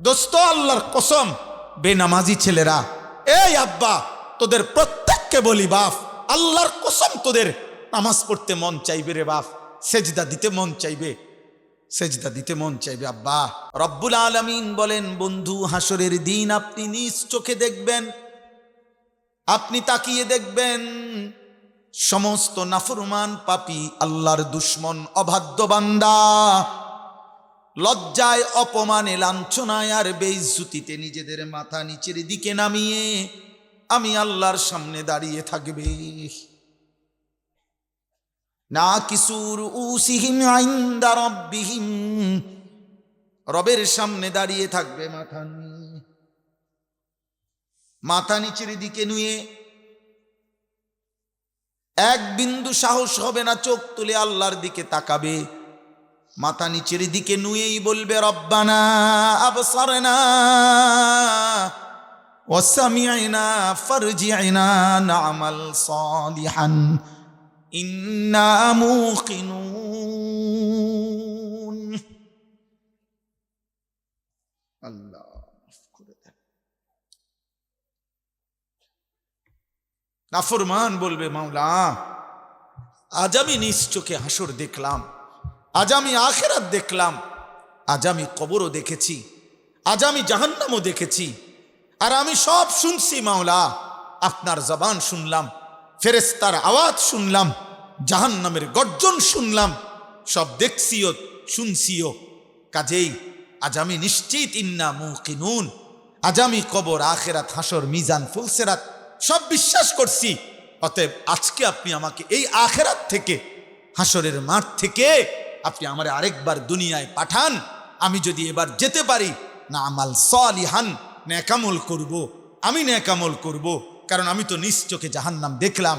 দোস্ত আল্লাহর কসম, বেনামাজি ছেলেরা, এই আব্বা তোদের প্রত্যেককে বলি বাপ, আল্লাহর কসম তোদের নামাজ পড়তে মন চাইবে রে বাপ, সেজদা দিতে মন চাইবে, সেজদা দিতে মন চাইবে আব্বা। রব্বুল আলামিন বলেন, বন্ধু হাসরের দিন আপনি নিজ চোখে দেখবেন, আপনি তাকিয়ে দেখবেন সমস্ত নাফরমান পাপী আল্লাহর দুশ্মন অবাধ্য বান্দা লজ্জায় অপমানে লাঞ্ছনায় আর বেইজ্জতিতে নিজেদের মাথা নিচের দিকে নামিয়ে আমি আল্লাহর সামনে দাঁড়িয়ে থাকবে। না কিসুর উসিহিম ইনদা রাব্বিহিম, রবের সামনে দাঁড়িয়ে থাকবে মাথা নিচের দিকে নুয়ে, এক বিন্দু সাহস হবে না চোখ তুলে আল্লাহর দিকে তাকাবে, মাথা নিচের দিকে নুয়েই বলবে রব্বানা আবসারনা ওয়া সামি'না ফারজি'না না'মাল সালিহান ইন্না মুকিনুন। আল্লাহ করে দেন। নাফরমান বলবে, মাওলা আজ আমি নিজ চোখে হাসর দেখলাম, আজ আমি আখিরাত দেখলাম, আজ আমি কবরও দেখেছি, আজ আমি জাহান্নামও দেখেছি, আর আমি সব শুনছি মাওলা, আপনার জবান শুনলাম, ফেরেশতার আওয়াজ শুনলাম, জাহান্নামের গর্জন শুনলাম, সব দেখছিও শুনছিও, কাজেই আজ আমি নিশ্চিত ইন্না মুকিনুন, আজ আমি কবর আখিরাত হাসর মিজান ফুলসিরাত সব বিশ্বাস করছি। অতএব আজকে আপনি আমাকে এই আখিরাত থেকে, হাসরের মাঠ থেকে আপনি আমারে আরেকবার দুনিয়ায় পাঠান, আমি যদি এবার যেতে পারি না আমাল সালিহান, নেকামল করব, আমি নেকামল করব, কারণ আমি তো নিজ চোখে জাহান্নাম দেখলাম,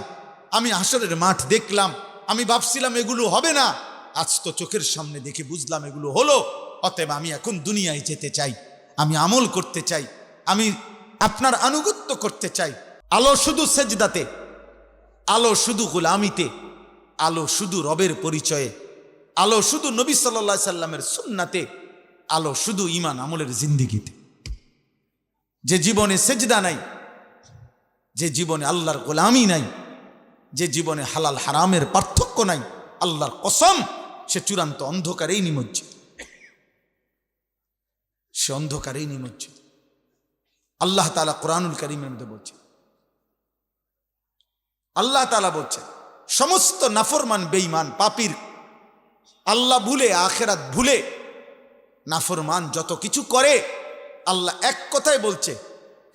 আমি হাসরের মাঠ দেখলাম, আমি ভাবছিলাম এগুলো হবে না, আজ তো চোখের সামনে দেখে বুঝলাম এগুলো হলো। অতএব আমি এখন দুনিয়ায় যেতে চাই, আমি আমল করতে চাই, আমি আপনার আনুগত্য করতে চাই। আলো শুধু সেজদাতে, আলো শুধু গোলামিতে, আলো শুধু রবের পরিচয়ে, আলো শুধু নবী সাল্লাল্লাহু আলাইহি সাল্লামের সুন্নাতে, আলো শুধু ঈমান আমলের জিন্দেগিতে। যে জীবনে সেজদা নাই, যে জীবনে আল্লাহর গোলামি নাই, যে জীবনে হালাল হারামের পার্থক্য নাই, আল্লাহর কসম সে চূড়ান্ত অন্ধকারেই নিমজ্জিত, সে অন্ধকারেই নিমজ্জিত। আল্লাহ তাআলা কোরআনুল কারীমের মধ্যে বলছে, আল্লাহ তাআলা বলছে সমস্ত নাফরমান বেঈমান পাপীর আল্লাহ ভুলে, আখিরাত ভুলে নাফরমান যত কিছু করে, আল্লাহ এক কথায় বলছে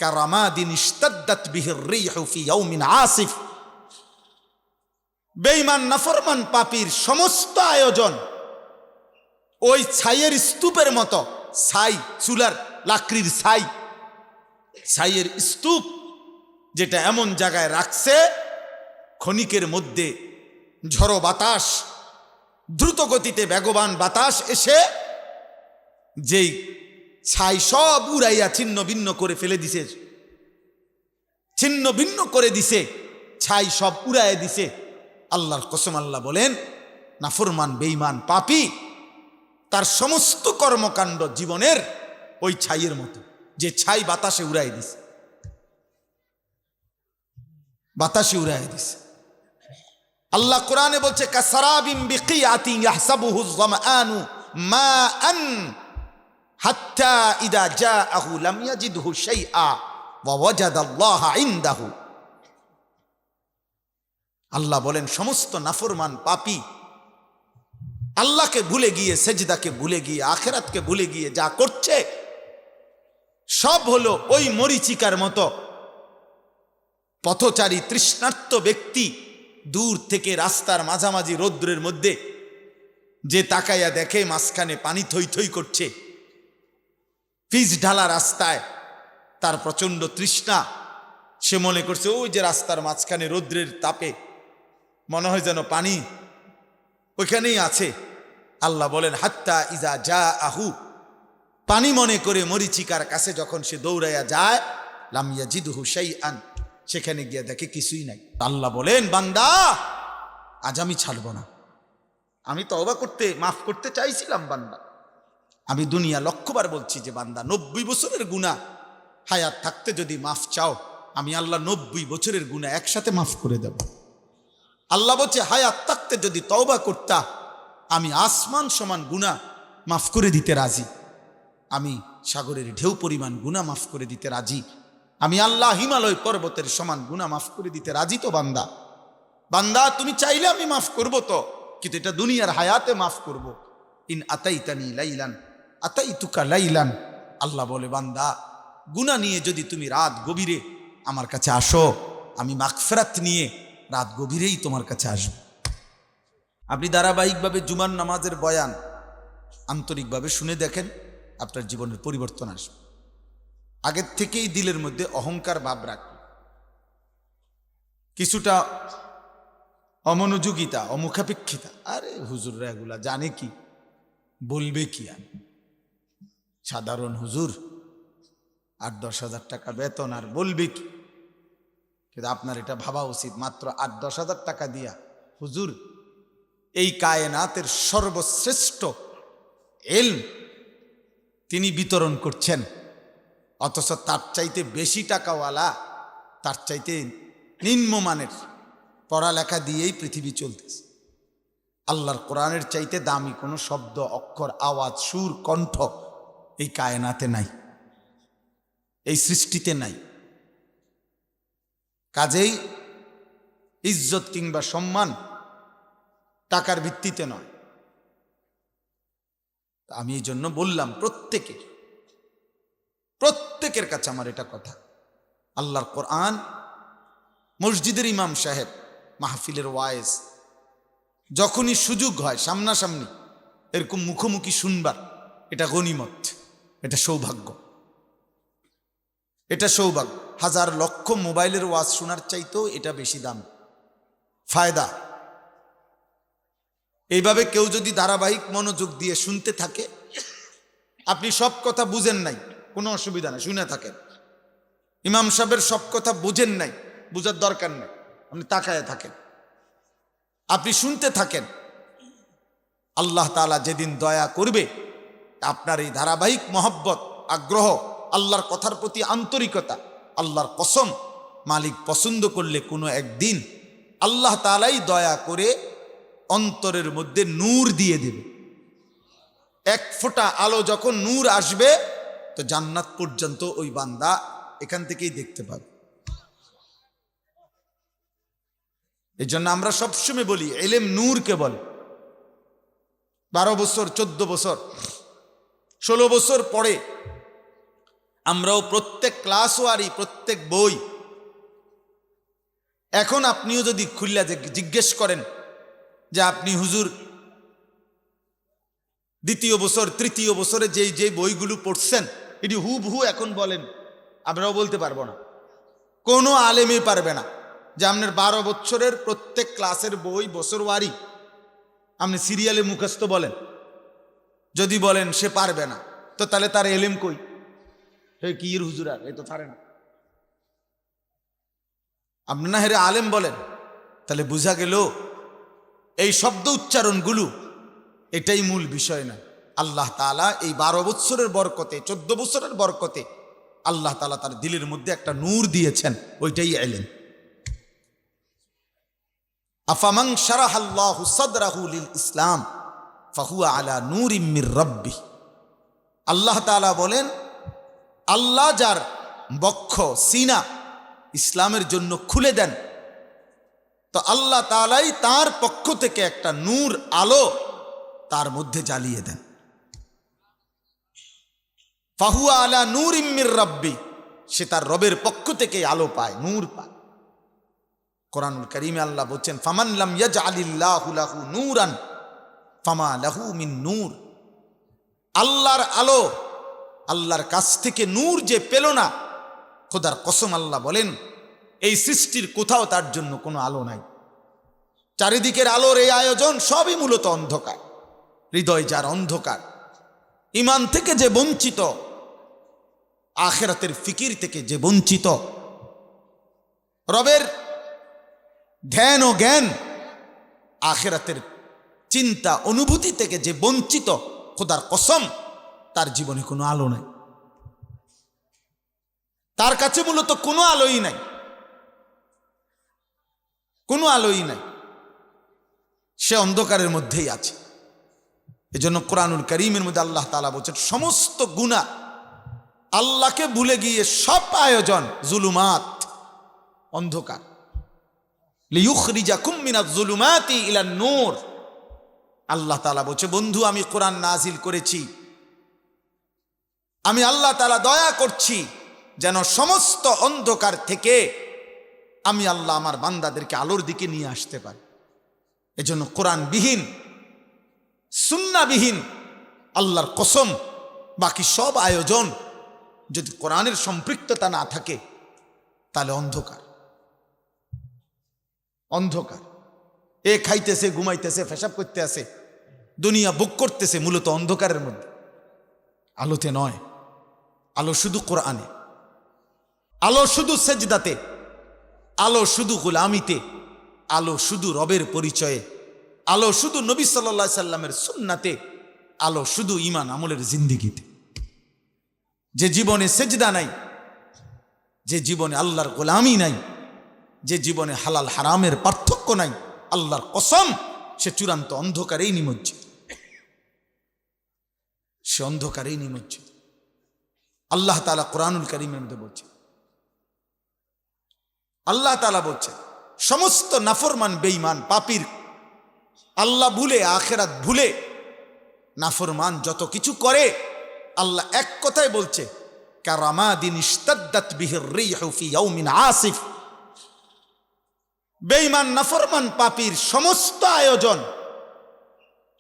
কারামাদিন ইশতাদ্দাত বিহির রিহু ফি ইয়াউমিন আসিফ। বেঈমান নাফরমান পাপীর সমস্ত আয়োজন ওই ছাইয়ের স্তূপের মতো, ছাই চুলার লাকড়ির ছাই, ছাইয়ের স্তূপ যেটা এমন জায়গায় রাখছে ক্ষণিকের মধ্যে ঝড়ো বাতাস, দ্রুত গতিতে বেগবান বাতাস এসে যেই ছাই সব উড়াইয়া ছিন্ন ভিন্ন করে ফেলে দিছে, ছিন্ন ভিন্ন করে দিছে, ছাই সব উড়াইয়া দিছে। আল্লাহর কসম আল্লাহ বলেন নাফরমান বেঈমান পাপী তার সমস্ত কর্মকাণ্ড জীবনের ওই ছাইয়ের মতো, যে ছাই বাতাসে উড়াই দিছে, বাতাসে উড়াই দিছে। আল্লাহ কোরআনে বলছে কাসারাবিন বিকিয়াতিন ইয়াহসাবুহু যামআনু মাআন হাত্তা ইদা জাআহু লাম ইয়াজিদহু শাইআ ওয়া ওয়াজাদাল্লাহা ইনদাহু। আল্লাহ বলেন সমস্ত নাফরমান পাপী আল্লাহকে ভুলে গিয়ে, সেজদাকে ভুলে গিয়ে, আখিরাতকে ভুলে গিয়ে যা করছে সব হলো ওই মরিচিকার মতো। পথচারী তৃষ্ণার্ত ব্যক্তি দূর থেকে রাস্তার মাঝামাঝি রৌদ্রের মধ্যে যে তাকাইয়া দেখে মাঝখানে পানি থই থই করছে, পিচ ঢালা রাস্তায়, তার প্রচন্ড তৃষ্ণা, সে মনে করছে ওই যে রাস্তার মাঝখানে রৌদ্রের তাপে মনে হয় যেন পানি ওইখানেই আছে। আল্লাহ বলেন হাত্তা ইজা জাআহু, পানি মনে করে মরিচিকার কাছে যখন সে দৌড়াইয়া যায়, লাম ইয়াজিদহু শাইআন, সেখানে গিয়ে দেখে কিছুই নাই। আল্লাহ বলেন বান্দা আজ আমি ছাড়ব না, আমি তওবা করতে মাফ করতে চাইছিলাম বান্দা, আমি দুনিয়া লক্ষবার বলছি যে বান্দা 90 বছরের গুনাহ হায়াত থাকতে যদি মাফ চাও, আমি আল্লাহ 90 বছরের গুনাহ একসাথে মাফ করে দেব। আল্লাহ বলছে হায়াত থাকতে যদি তওবা করতা, আমি আসমান সমান গুনাহ মাফ করে দিতে রাজি। আমি সাগরের ঢেউ পরিমাণ গুনাহ মাফ করে দিতে রাজি। আমি আল্লাহ হিমালয় পর্বতের সমান গুনাহ মাফ করে দিতে রাজি। তো বান্দা, বান্দা তুমি চাইলে আমি মাফ করব তো, কিন্তু এটা দুনিয়ার হায়াতে মাফ করব। ইন আতাইতানি লাইলান আতাইতুকা লাইলান, আল্লাহ বলে বান্দা গুনাহ নিয়ে যদি তুমি রাত গভীরে আমার কাছে আসো, আমি মাগফিরাত নিয়ে রাত গভীরেই তোমার কাছে আসব। আপনি ধারাবাহিকভাবে জুমার নামাজের বয়ান আন্তরিকভাবে শুনে দেখেন, আপনার জীবনের পরিবর্তন আসবে। আগের থেকেই দিলের মধ্যে অহংকার ভাব রাখবে, কিছুটা অমনোযোগিতা, অমুখাপেক্ষিতা, আরে হুজুররা এগুলা জানে কি, বলবে কি, আর সাধারণ হুজুর 8-10 হাজার টাকা বেতন, আর বলবে কি। কিন্তু আপনার এটা ভাবা উচিত, মাত্র 8-10 হাজার টাকা দিয়া হুজুর এই কায়নাতের সর্বশ্রেষ্ঠ ইলম তিনি বিতরণ করছেন, অথচ তার চাইতে বেশি টাকাওয়ালা, তার চাইতে নিম্নমানের পড়ালেখা দিয়েই পৃথিবী চলতেছে। আল্লাহর কোরআনের চাইতে দামি কোনো শব্দ, অক্ষর, আওয়াজ, সুর, কণ্ঠ এই কায়নাতে নাই, এই সৃষ্টিতে নাই। কাজেই ইজ্জত কিংবা সম্মান টাকার ভিত্তিতে নয়। আমি এই জন্য বললাম প্রত্যেকের কাছে আমার এটা কথা, আল্লাহর কোরআন, মসজিদের ইমাম সাহেব, মাহফিলের ওয়াইজ, যখনই সুযোগ হয় সামনাসামনি এরকম মুখোমুখি শুনবার, এটা গনিমত, এটা সৌভাগ্য, এটা সৌভাগ্য। হাজার লক্ষ মোবাইলের ওয়াজ শোনার চাইতেও এটা বেশি দাম, ফায়দা। এইভাবে কেউ যদি ধারাবাহিক মনোযোগ দিয়ে শুনতে থাকে, আপনি সব কথা বুঝেন নাই, কোনো অসুবিধা নাই, শুনে থাকেন। ইমাম সাহেবের সব কথা বুঝেন নাই, বুঝার দরকার নেই, আপনি তাকায় থাকেন, আপনি শুনতে থাকেন। আল্লাহ তাআলা যেদিন দয়া করবে, আপনার এই ধারাবাহিক মহব্বত, আগ্রহ, আল্লাহর কথার প্রতি আন্তরিকতা, আল্লাহর কসম, মালিক পছন্দ করলে কোনো একদিন আল্লাহ তাআলাই দয়া করে অন্তরের মধ্যে নূর দিয়ে দেবে। এক ফোঁটা আলো যখন নূর আসবে, তো জান্নাত পর্যন্ত ওই বান্দা এখান থেকেই দেখতে পাবে। এই জন্য আমরা সবসময় বলি, ইলম নূরকে বলে। 12 বছর, 14 বছর, 16 বছর পরে আমরাও প্রত্যেক ক্লাসওয়ারি, প্রত্যেক বই, এখন আপনিও যদি খুললা জিজ্ঞেস করেন যে আপনি হুজুর দ্বিতীয় বছর, তৃতীয় বছরে যেই বইগুলো পড়ছেন, এটি হুবহু এখন বলেন, আমরাও বলতে পারবো না, কোনো আলেমই পারবে না যে আপনার 12 বছরের প্রত্যেক ক্লাসের বই বছরওয়ারি আপনি সিরিয়ালে মুখস্থ বলেন। যদি বলেন সে পারবে না, তো তাহলে তার এলেম কই? হে কি হুজুর, আর এই তো পারে না। আপনি না হেরে আলেম বলেন, তাহলে বোঝা গেল এই শব্দ উচ্চারণগুলো এটাই মূল বিষয় না। আল্লাহ তাআলা এই 12 বছরের বরকতে, 14 বছরের বরকতে আল্লাহ তাআলা তার দিলের মধ্যে একটা নূর দিয়েছেন, ওইটাই ইলম। আফামান শারাহাল্লাহু সাদরাহু লিল ইসলাম ফাহুয়া আলা নূরিম মির রাব্বিহ। আল্লাহ তাআলা বলেন, আল্লাহ যার বক্ষ, সিনা ইসলামের জন্য খুলে দেন, তো আল্লাহ তাআলাই তার পক্ষ থেকে একটা নূর, আলো তার মধ্যে জ্বালিয়ে দেন। ফাহুয়া আলা নূরিম মির রাব্বি, সে তার রবের পক্ষ থেকে আলো পায়, নূর পায়। কোরআনুল কারীমে আল্লাহ বলছেন, ফামান লাম ইয়াজআলিল্লাহু লাহু নূরান ফামা লাহু মিন নূর। আল্লাহর আলো, আল্লাহর কাছ থেকে নূর যে পেল না, খোদার কসম আল্লাহ বলেন এই সৃষ্টির কোথাও তার জন্য কোনো আলো নাই। চারিদিকের আলোর এই আয়োজন সবই মূলত অন্ধকার। হৃদয় যার অন্ধকার, ঈমান থেকে যে বঞ্চিত, আখিরাতের ফিকির থেকে যে বঞ্চিত, রবের ধ্যান ও জ্ঞান, আখিরাতের চিন্তা অনুভূতি থেকে যে বঞ্চিত, খোদার কসম তার জীবনে কোনো আলো নাই, তার কাছে মূলত কোনো আলোই নাই, কোনো আলোই নাই, সে অন্ধকারের মধ্যেই আছে। এজন্য কোরআনুল কারীমের মধ্যে আল্লাহ তাআলা বলছেন সমস্ত গুনাহ, আল্লাহকে ভুলে গিয়ে সব আয়োজন জুলুমাত, অন্ধকার। লিইউখরিজাকুম মিনাজ জুলুমাতি ইলান নূর। আল্লাহ তাআলা বলছে বন্ধু আমি কোরআন নাজিল করেছি, আমি আল্লাহ তাআলা দয়া করছি যেন সমস্ত অন্ধকার থেকে আমি আল্লাহ আমার বান্দাদেরকে আলোর দিকে নিয়ে আসতে পারি। এজন্য কোরআনবিহীন সুন্নাহবিহীন আল্লাহর কসম বাকি সব আয়োজন যদি কোরআনের সম্পৃক্ততা না থাকে তাহলে অন্ধকার, অন্ধকার। এ খাইতেছে, ঘুমাইতেছে, পেশাব করতে আছে, দুনিয়া বুক করতেছে, মূলত অন্ধকারের মধ্যে, আলোতে নয়। আলো শুধু কোরআনে, আলো শুধু সেজদাতে, আলো শুধু গোলামিতে, আলো শুধু রবের পরিচয়ে, আলো শুধু নবী সাল্লাল্লাহু আলাইহি সাল্লামের সুন্নাতে, আলো শুধু ঈমান আমলের জিন্দেগিতে। যে জীবনে সেজদা নাই, যে জীবনে আল্লাহর গোলামি নাই, যে জীবনে হালাল হারামের পার্থক্য নাই, আল্লাহর কসম সে চূড়ান্ত অন্ধকারেই নিমজ্জিত, সে অন্ধকারেই নিমজ্জিত। আল্লাহ তাআলা কোরআনুল কারীমের মধ্যে বলছে, আল্লাহ তাআলা বলছে সমস্ত নাফরমান বেঈমান পাপীর আল্লাহ ভুলে, আখিরাত ভুলে নাফরমান যত কিছু করে, আল্লাহ এক কথায় বলছে কারামাদিন ইশতাদ্দাত বিহির রিহু ফি ইয়াউমিন আসিফ। বেঈমান নাফরমান পাপীর সমস্ত আয়োজন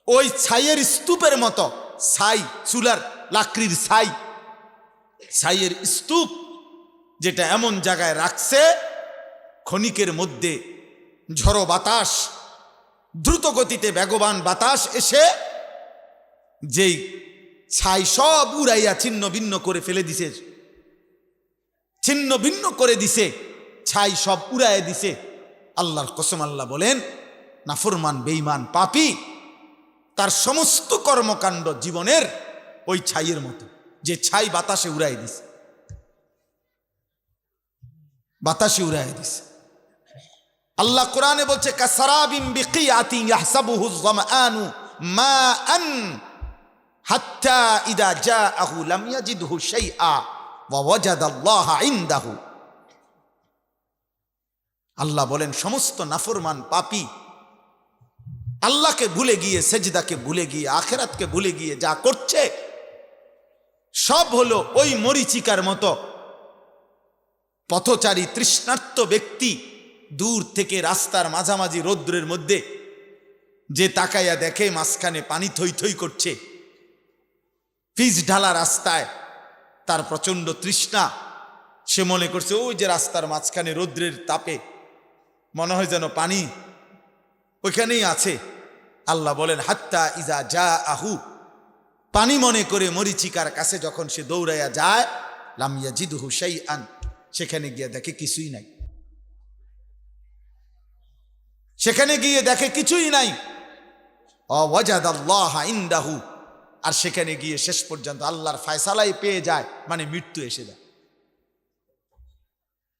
ওই ছাইয়ের স্তূপের মতো, ছাই চুলার লাকড়ির ছাই, ছাইয়ের স্তূপ যেটা এমন জায়গায় রাখছে ক্ষণিকের মধ্যে ঝড়ো বাতাস, দ্রুত গতিতে বেগবান বাতাস এসে যেই ছাই সব উড়াইয়া ছিন্ন ভিন্ন করে ফেলে দিছে, ছিন্ন ভিন্ন করে দিছে, ছাই সব উড়াইয়া দিছে। আল্লাহর কসম আল্লাহ বলেন নাফরমান বেঈমান পাপী তার সমস্ত কর্মকাণ্ড জীবনের ওই ছাইয়ের মতো, যে ছাই বাতাসে উড়াই দিছে, বাতাসে উড়াই দিছে। আল্লাহ কোরআনে বলছে কাসারাবিন বিকিয়াতিন ইয়াহসাবুহু যামআনু মাআন হাত্তা ইদা জাআহু লাম ইয়াজিদহু শাইআ ওয়া ওয়াজাদাল্লাহা ইনদাহু। আল্লাহ বলেন সমস্ত নাফরমান পাপী আল্লাহকে ভুলে গিয়ে, সেজদাকে ভুলে গিয়ে, আখিরাতকে ভুলে গিয়ে যা করছে সব হলো ওই মরিচিকার মতো। পথচারী তৃষ্ণার্ত ব্যক্তি দূর থেকে রাস্তার মাঝামাঝি রৌদ্রের মধ্যে যে তাকাইয়া দেখে মাঝখানে পানি থই থই করছে, পিচ ঢালা রাস্তায়, তার প্রচন্ড তৃষ্ণা, সে মনে করছে ওই যে রাস্তার মাঝখানে রৌদ্রের তাপে মনে হয় যেন পানি ওইখানেই আছে। আল্লাহ বলেন হাত্তা ইজা জাআহু, পানি মনে করে মরিচিকার কাছে যখন সে দৌড়াইয়া যায়, লাম ইয়াজিদহু শাইআন, সেখানে গিয়ে দেখে কিছুই নাই, সেখানে গিয়ে দেখে কিছুই নাই। ওয়াজাদাল্লাহা ইনদাহু, আর সেখানে গিয়ে শেষ পর্যন্ত আল্লাহর ফয়সালাই পেয়ে যায়, মানে মৃত্যু এসে যায়,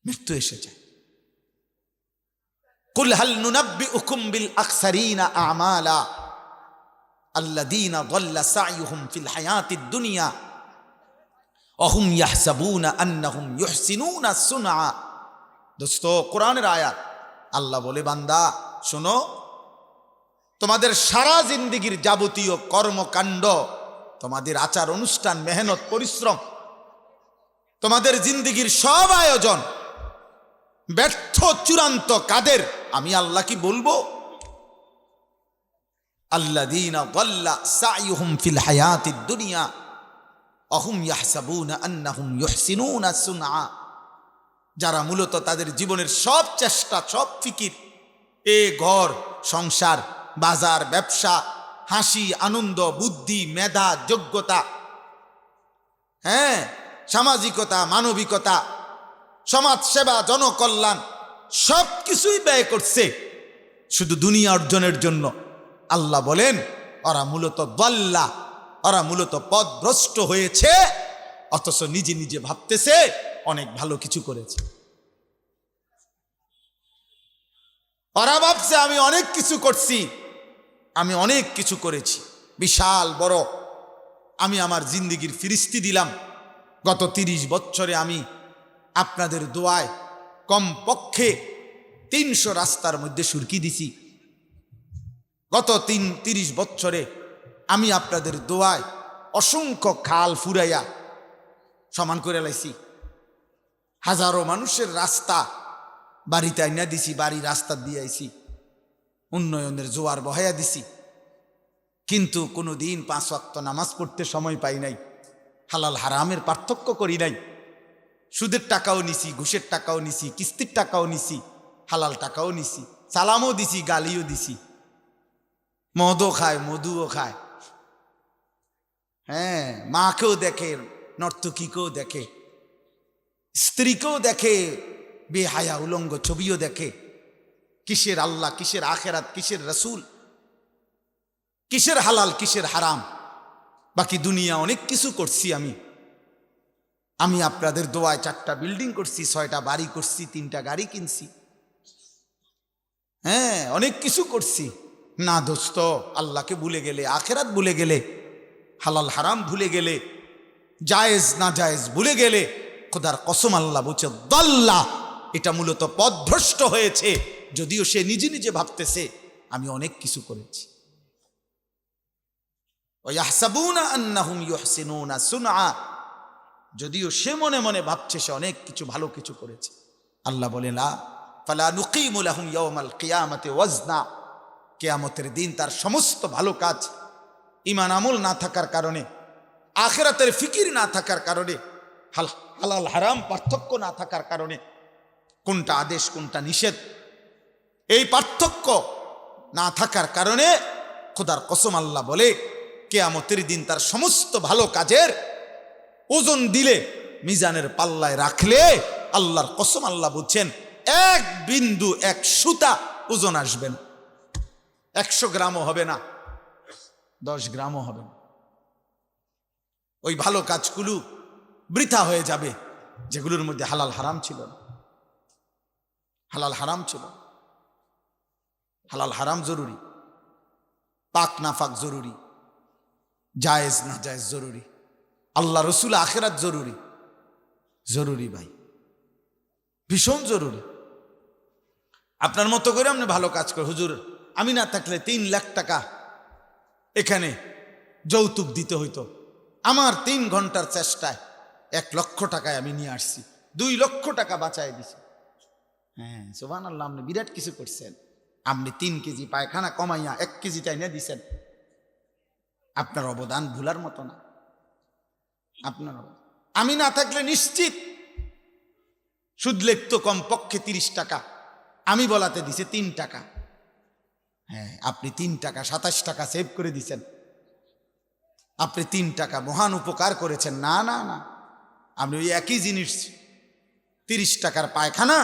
মৃত্যু এসে যায়। কুল হাল নুনাব্বিউকুম বিল আকসারিনা আমালা আল্লাযীনা যাল্লা সা'য়ুহুম ফিল হায়াতিদ দুনিয়া ওয়া হুম ইয়াহসাবুনা আন্নাহুম ইউহসিনুনা সুনআ। দোস্ত কোরআনের আয়াত, আল্লাহ বলে বান্দা শোনো, তোমাদের সারা জিন্দেগীর যাবতীয় কর্মকাণ্ড, তোমাদের আচার অনুষ্ঠান, মেহনত, পরিশ্রম, তোমাদের জিন্দেগীর সব আয়োজন ব্যর্থ চূড়ান্ত কাদের? আমি আল্লাহ কি বলবো? আল্লাযীনা যাল্লা সা'য়ুহুম ফিল হায়াতিদ দুনিয়া ওয়া হুম ইয়াহসাবুনা আন্নাহুম ইউহসিনুনা সুনআ। যারা মূলত তাদের জীবনের সব চেষ্টা, সব ফিকির, ঘর সংসার, বাজার, ব্যবসা, হাসি, আনন্দ, বুদ্ধি, মেধা, যোগ্যতা, সামাজিকতা, মানবিকতা, সমাজ সেবা, জনকল্যাণ, সব কিছুই ব্যয় করছে শুধু দুনিয়া অর্জনের জন্য। আল্লাহ বলেন ওরা মূলত দাল্লা, ওরা মূলত পথভ্রষ্ট হয়েছে, অথচ নিজে নিজে ভাবতেছে অনেক ভালো কিছু করেছে। ওরা ভাবছে আমি অনেক কিছু করছি, আমি অনেক কিছু করেছি, বিশাল বড়। আমি আমার জিন্দেগির ফিরিস্তি দিলাম। গত 30 বছরে আমি আপনাদের দোয়ায় কমপক্ষে 300 রাস্তার মধ্যে সুরকি দিছি। গত 30 বছরে আমি আপনাদের দোয়ায় অসংখ্য খাল ফুরাইয়া সমান করে লাইছি। হাজারো মানুষের রাস্তা বাড়িতে আইনা দিছি, বাড়ি রাস্তা দিয়ে আইছি, উন্নয়নের জোয়ার বহাইয়া দিছি। কিন্তু কোনো দিন 5 ওয়াক্ত নামাজ পড়তে সময় পাই নাই, হালাল হারামের পার্থক্য করি নাই। সুদের টাকাও নিছি, ঘুষের টাকাও নিছি, কিস্তির টাকাও নিছি, হালাল টাকাও নিছি, সালামও দিছি, গালিও দিছি, মদও খায়, মধুও খায়। হ্যাঁ, মাকেও দেখে, নর্তকীকেও দেখে, স্ত্রীকেও দেখে, বেহায়া উলঙ্গ ছবিও দেখে। কিসের আল্লাহ, কিসের আখেরাত, কিসের রসুল, কিসের হালাল, কিসের হারাম। বাকি দুনিয়া অনেক কিছু করছি আমি আপনাদের দোয়ায় 4টা বিল্ডিং করছি, 6টা বাড়ি করছি, 3টা গাড়ি কিনছি। হ্যাঁ, অনেক কিছু করছি। না দোস্ত, আল্লাহকে ভুলে গেলে, আখেরাত ভুলে গেলে, হালাল হারাম ভুলে গেলে, জায়েজ না জায়েজ ভুলে গেলে, খোদার কসম আল্লাহ বলছে দাল্লা, এটা মূলত পথভ্রষ্ট হয়েছে। যদিও সে নিজে নিজে ভাবতেছে আমি অনেক কিছু করেছি। ওয়াহসাবুনা আন্নাহুম ইউহসিনুনা সুনআ, যদিও সে মনে মনে ভাবছে সে অনেক কিছু ভালো কিছু করেছে। আল্লাহ বলে লা ফালা নুকিমু লাহুম ইয়াওমাল কিয়ামাতি ওয়াজনা, কিয়ামতের দিন তার সমস্ত ভালো কাজ, ঈমান আমল না থাকার কারণে, আখিরাতের ফিকির না থাকার কারণে, হালাল হারাম পার্থক্য না থাকার কারণে, কোনটা আদেশ কোনটা নিষেধ এই পার্থক্য না থাকার কারণে খোদার কসম আল্লাহ বলে কিয়ামতের দিন তার সমস্ত ভালো কাজের ওজন দিলে, মিজানের পাল্লায় রাখলে, আল্লাহর কসম আল্লাহ বলছেন 1 বিন্দু 1 সুতা ওজন আসবে না। 100 গ্রামও হবে না, 10 গ্রামও হবে না। ওই ভালো কাজগুলো বৃথা হয়ে যাবে যেগুলোর মধ্যে হালাল হারাম ছিল না। হালাল হারাম ছিল, হালাল হারাম জরুরি, পাক না পাক জরুরি, জায়েজ না জায়েজ জরুরি, আল্লাহ রসুল আখেরাত জরুরি। জরুরি ভাই, ভীষণ জরুরি। আপনার মতো করে আপনি ভালো কাজ করে, হুজুর আমি না থাকলে 3 লাখ টাকা এখানে যৌতুক দিতে হইতো, আমার 3 ঘন্টার চেষ্টায় 1 লক্ষ টাকায় আমি নিয়ে আসছি, 2 লক্ষ টাকা বাঁচায় দিছি। হ্যাঁ সুবহানাল্লাহ, আপনি বিরাট কিছু করছেন। আপনি 3 কেজি পায়খানা কমাইয়া 1 কেজি টাইনা দিছেন। আপনার অবদান ভুলার মতো না। আপনার আমি না থাকলে নিশ্চিত সুদ লেখতো কমপক্ষে 30 টাকা, আমি বলাতে দিছে 3 টাকা। হ্যাঁ, আপনি 3 টাকা 27 টাকা সেভ করে দিছেন। আপনি 3 টাকা মহান উপকার করেছেন। না না না, আপনি ওই একই জিনিস 30 টাকার পায়খানা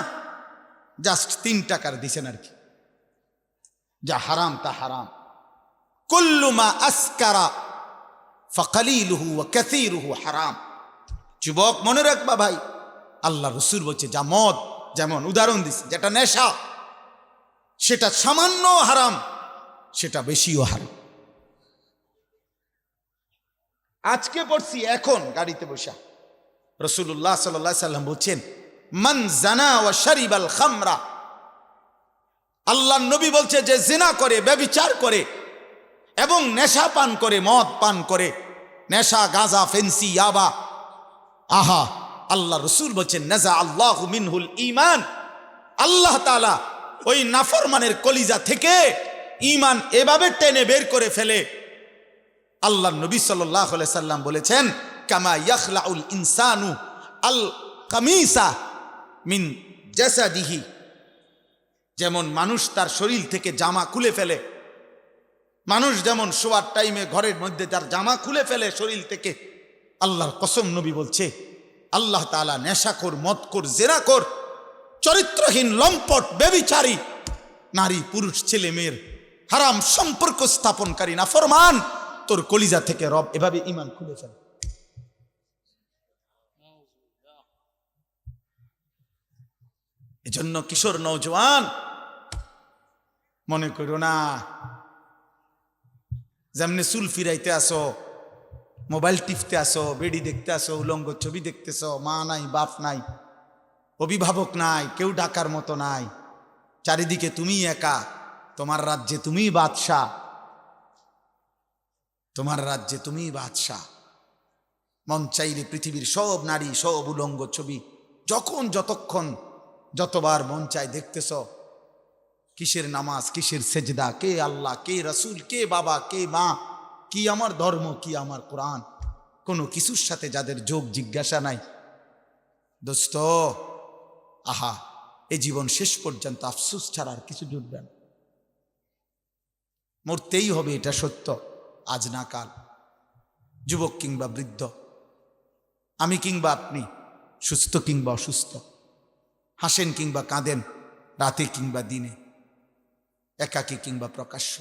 জাস্ট 3 টাকার দিছেন আর কি। যা হারাম তা হারাম। কুল্লু মা আসকারা ফাকালিলুহু ওয়া কাসীরুহু হারাম। যুবক মনে রাখবা ভাই, আল্লাহ রসুল বলছে যা মদ, যেমন উদাহরণ দিচ্ছে, যেটা নেশা সেটা সামান্য হারাম, সেটা বেশিও হারাম। আজকে পড়ছি এখন গাড়িতে বসা, রাসূলুল্লাহ সাল্লাল্লাহু আলাইহি সাল্লাম বলছেন মান জানা ওয়া শারিবাল খামরা, আল্লাহর নবী বলছে যে জিনা করে, ব্যভিচার করে এবং নেশা পান করে, মদ পান করে, নেশা, গাঁজা, ফেন্সি, ইয়াবা, আহা, আল্লাহ রসুল বলছেন নাজা আল্লাহু মিনহুল ঈমান, আল্লাহ তাআলা ওই নাফরমানের কলিজা থেকে ঈমান এভাবে টেনে বের করে ফেলে। আল্লাহ নবী সাল্লাল্লাহু আলাইহি সাল্লাম বলেছেন কামা ইয়াখলাউল ইনসানু আল কামিসা মিন জাসাদিহি, যেমন মানুষ তার শরীর থেকে জামা খুলে ফেলে, মানুষ যেমন শোয়ার টাইমে ঘরের মধ্যে তার জামা খুলে ফেলে শরীর থেকে, আল্লাহর কসম নবী বলছে আল্লাহ তাআলা নেশাখোর, মদখোর, জেনাখোর, চরিত্রহীন, লম্পট, ব্যভিচারী নারী পুরুষ, ছেলে মেয়ের হারাম সম্পর্ক স্থাপনকারী নাফরমান তোর কলিজা থেকে রব এভাবে ঈমান খুলে ফেলে। এজন্য কিশোর নওজোয়ান মনে করো না যেমনি চুল ফিরাইতে আসো, মোবাইল টিপতে আসো, বেড়ি দেখতে আসো, উলঙ্গ ছবি দেখতেছ, মা নাই, বাপ নাই, অভিভাবক নাই, কেউ ডাকার মতো নাই, চারিদিকে তুমি একা, তোমার রাজ্যে তুমি বাদশাহ, তোমার রাজ্যে তুমি বাদশাহ। মন চাইলে পৃথিবীর সব নারী, সব উলঙ্গ ছবি যখন যতক্ষণ যতবার মন চাই দেখতেছ। কিসের নামাজ, কিসের সেজদা, কে আল্লাহ, কে রসুল, কে বাবা, কে মা, কি আমার ধর্ম, কি আমার কোরআন, কোনো কিছুর সাথে যাদের যোগ জিজ্ঞাসা নাই, দোস্ত আহা, এ জীবন শেষ পর্যন্ত আফসোস ছাড়া আর কিছু জুটবে না। মরতেই হবে, এটা সত্য, আজ না কাল। যুবক কিংবা বৃদ্ধ, আমি কিংবা আপনি, সুস্থ কিংবা অসুস্থ, হাসেন কিংবা কাঁদেন, রাতে কিংবা দিনে, একাকী কিংবা প্রকাশ্য।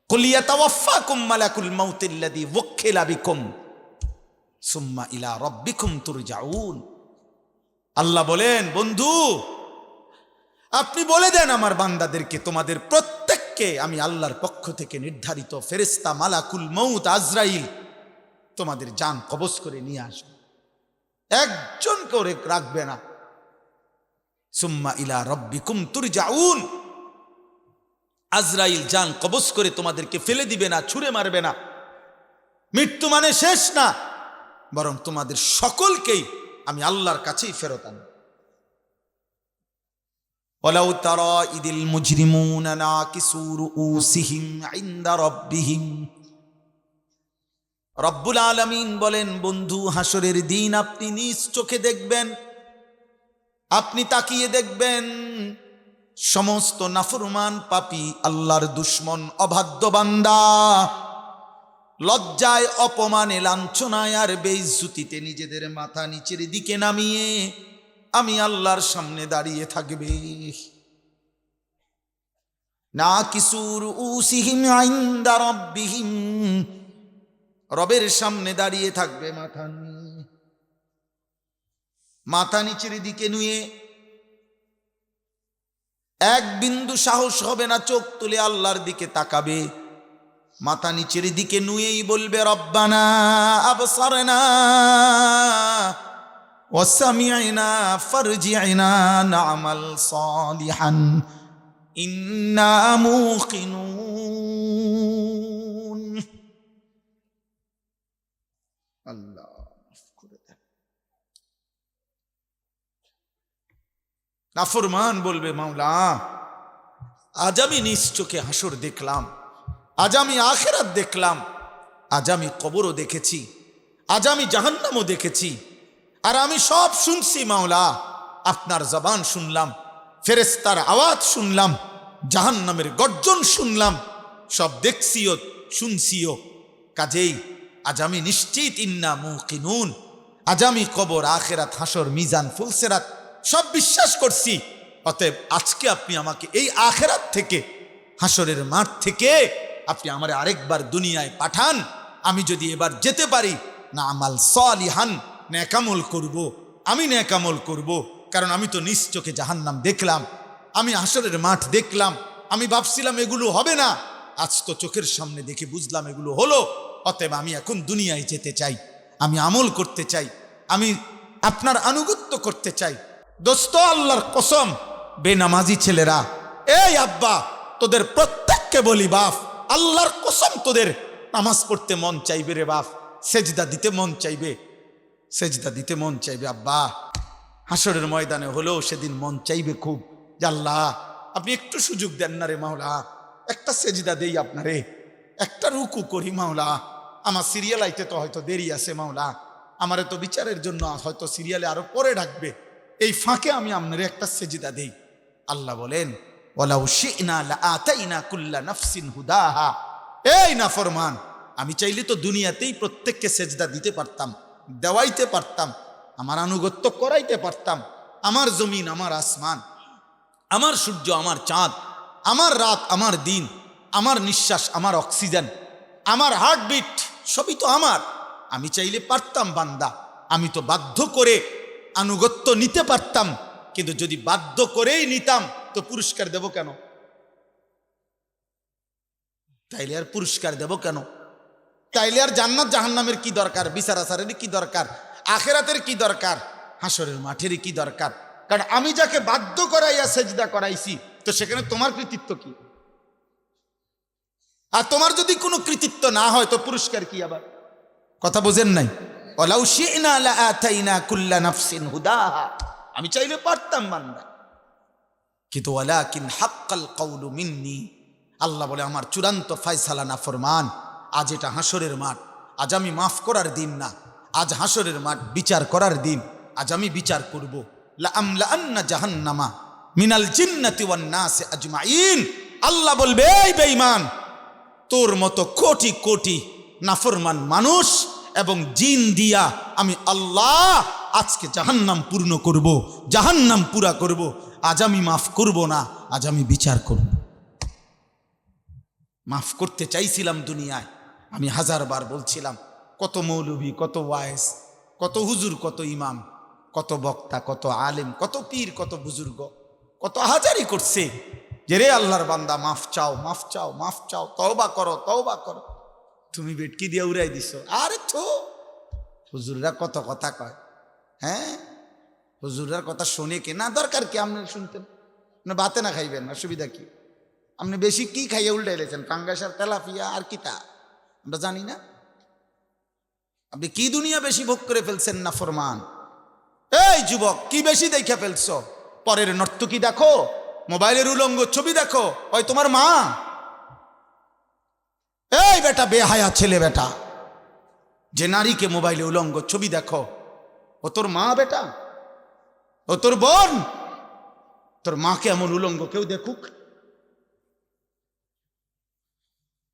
কুল ইয়াতাওয়াফাকুম মালাকুল মাউতিল্লাযী ওয়াক্কিলা বিকুম সুম্মা ইলা রাব্বিকুম তুরজাউন। আল্লাহ বলেন, বন্ধু আপনি বলে দেন আমার বান্দাদেরকে, তোমাদের প্রত্যেককে আমি আল্লাহর পক্ষ থেকে নির্ধারিত ফেরেশতা মালাকুল মউত আজরাইল তোমাদের জান কবজ করে নিয়ে আসবে, একজন করে রাখবে না। সুম্মা ইলা রাব্বিকুম তুরজাউন, আজরাইল জান কবজ করে তোমাদেরকে ফেলে দিবে না, ছুঁড়ে মারবে না। মৃত্যু মানে শেষ না, বরং তোমাদের সকলকেই আমি আল্লাহর কাছেই ফেরত আনব। ওয়ালাউ তারা ইদিল মুজরিমুনা নাকিসু রুউসিহিম ইনদা রাব্বিহিম। রব্বুল আলামিন বলেন, বন্ধু হাসরের দিন আপনি নিজ চোখে দেখবেন, আপনি তাকিয়ে দেখবেন সমস্ত নাফরমান পাপী, আল্লাহর দুশ্মন, অবাধ্য বান্দা লজ্জায়, অপমানে, লাঞ্ছনায় আর বেইজ্জতিতে নিজেদের মাথা নিচের দিকে নামিয়ে আমি আল্লাহর সামনে দাঁড়িয়ে থাকবে। নাকিসু রুউসিহিম ইনদা রাব্বিহিম, রবের সামনে দাঁড়িয়ে থাকবে মাথা নিয়ে, মাথা নিচের দিকে নুয়ে, এক বিন্দু সাহস হবে না চোখ তুলে আল্লাহর দিকে তাকাবে। মাথা নিচের দিকে নুয়েই বলবে, রব্বানা আবসারনা ওয়া সামি'না ফারজি'না না'মাল সালিহান ইন্না মুকিনুন। আল্লাহ নাফরমান বলবে, মাওলা আজ আমি নিজ চোখে হাসর দেখলাম, আজ আমি আখিরাত দেখলাম, আজ আমি কবরও দেখেছি, আজ আমি জাহান্নামও দেখেছি, আর আমি সব শুনছি মাওলা, আপনার জবান শুনলাম, ফেরেশতার আওয়াজ শুনলাম, জাহান্নামের গর্জন শুনলাম, সব দেখছিও শুনছিও। কাজেই আজ আমি নিশ্চিত, ইন্না মুকিনুন, আজ আমি কবর, আখিরাত, হাসর, মিজান, ফুলসিরাত সব বিশ্বাস করছি। অতএব আজকে আপনি আমাকে এই আখিরাত থেকে, হাসরের মাঠ থেকে আপনি আমারে আরেকবার দুনিয়ায় পাঠান। আমি যদি এবার যেতে পারি, না আমাল সালিহান, নেকামল করব, আমি নেকামল করব, কারণ আমি তো নিজ চোখে জাহান্নাম দেখলাম, আমি হাসরের মাঠ দেখলাম, আমি ভাবছিলাম এগুলো হবে না, আজ তো চোখের সামনে দেখে বুঝলাম এগুলো হলো। অতএব আমি এখন দুনিয়ায় যেতে চাই, আমি আমল করতে চাই, আমি আপনার আনুগত্য করতে চাই। দোস্ত আল্লাহর কসম, বেনামাজি ছেলেরা, এই আব্বা তোদের প্রত্যেককে বলি, বাপ আল্লাহর কসম তোদের নামাজ পড়তে মন চাইবে রে বাপ, সেজদা দিতে মন চাইবে, সেজদা দিতে মন চাইবে আব্বা। হাসরের ময়দানে হলেও সেদিন মন চাইবে খুব, যে আল্লাহ আপনি একটু সুযোগ দেন না রে মাওলা, একটা সেজদা দেই আপনারে, একটা রুকু করি মাওলা, আমার সিরিয়াল আইতে তো হয়তো দেরি আছে মাওলা, আমারে তো বিচারের জন্য হয়তো সিরিয়ালে আরো পরে ডাকবে, এই ফাঁকে আমি আপনারে একটা সেজদা দেই। আল্লাহ বলেন, ওয়ালাউ শি'না লাআতাইনা কুল্লা নাফসিন হুদাহা। এই নাফরমান, আমি চাইলে তো দুনিয়াতেই প্রত্যেককে সেজদা দিতে পারতাম, দেওয়াইতে পারতাম, আমার আনুগত্য করাইতে পারতাম। আমার জমিন, আমার আসমান, আমার সূর্য, আমার চাঁদ, আমার রাত, আমার দিন, আমার নিঃশ্বাস, আমার অক্সিজেন, আমার হার্টবিট সবই তো আমার। আমি চাইলে পারতাম বান্দা, আমি তো বাধ্য করে আনুগত্য নিতে পারতাম, কিন্তু যদি বাধ্য করেই নিতাম তো পুরস্কার দেব কেন? তাইলে আর পুরস্কার দেব কেন? তাইলে আর জান্নাত জাহান্নামের কি দরকার? বিচার আচারের কি দরকার? আখেরাতের কি দরকার? হাসরের মাঠের কি দরকার? কারণ আমি যাকে বাধ্য করাইয়া সেজদা করাইছি, তো সেখানে তোমার কৃতিত্ব কি? আর তোমার যদি কোনো কৃতিত্ব না হয় তো পুরস্কার কি? আবার কথা বোঝেন নাই? ওয়ালাউ শি'না লাআতাইনা কুল্লা নাফসিন হুদাহা, আমি চাইলে পারতাম বান্দা, কিন্তু ওয়ালাকিন হাক্কাল কওলু মিন্নি, আল্লাহ বলে আমার চূড়ান্ত ফয়সালা নাফরমান। আজ এটা হাসরের মাঠ, আজ আমি মাফ করার দিন না, আজ হাসরের মাঠ বিচার করার দিন। আজ আমি বিচার করব। লাআমলাআন্না জাহান্নামা মিনাল জিন্নাতি ওয়ান নাসি আজমাইন। আল্লাহ বলবে, এই বেঈমান, তোর মতো কোটি কোটি নাফরমান মানুষ এবং জিন দিয়া আমি আল্লাহ আজকে জাহান্নাম পূর্ণ করব, জাহান্নাম পুরা করব। আজ আমি মাফ করব না, আজ আমি বিচার করব। মাফ করতে চাইছিলাম দুনিয়ায়, আমি হাজারবার বলছিলাম, কত মৌলভী, কত ওয়াইজ, কত হুজুর, কত ইমাম, কত বক্তা, কত আলেম, কত পীর, কত বুজুর্গ, কত হাজারি করছে যে রে আল্লাহর বান্দা মাফ চাও, মাফ চাও, মাফ চাও, তওবা করো, তওবা করো। তুমি বেটকি দিয়ে উড়াই দিছো। আরে তো হুজুররা কত কথা কয়, হ্যাঁ, হুজুররার কথা শুনে কে না, দরকার কি? আপনি শুনতেন, আপনি ভাতে না খাইবেন, অসুবিধা কি? আপনি বেশি কি খাইয়ে উল্টে এলেছেন? পাঙ্গাস আর তেলাপিয়া আর কিতা আমরা জানি না? আপনি কি দুনিয়া বেশি ভোগ করে ফেলছেন না ফরমান? এই যুবক, কি বেশি দেখে ফেলছো? পরের নর্তকী দেখো, মোবাইলের উলঙ্গ ছবি দেখো, ওই তোমার মা। এই বেটা, বেহায়া ছেলে বেটা, যে নারীকে মোবাইলে উলঙ্গ ছবি দেখো, ও তোর মা বেটা, ও তোর বোন। তোর মাকে এমন উলঙ্গ কেউ দেখুক?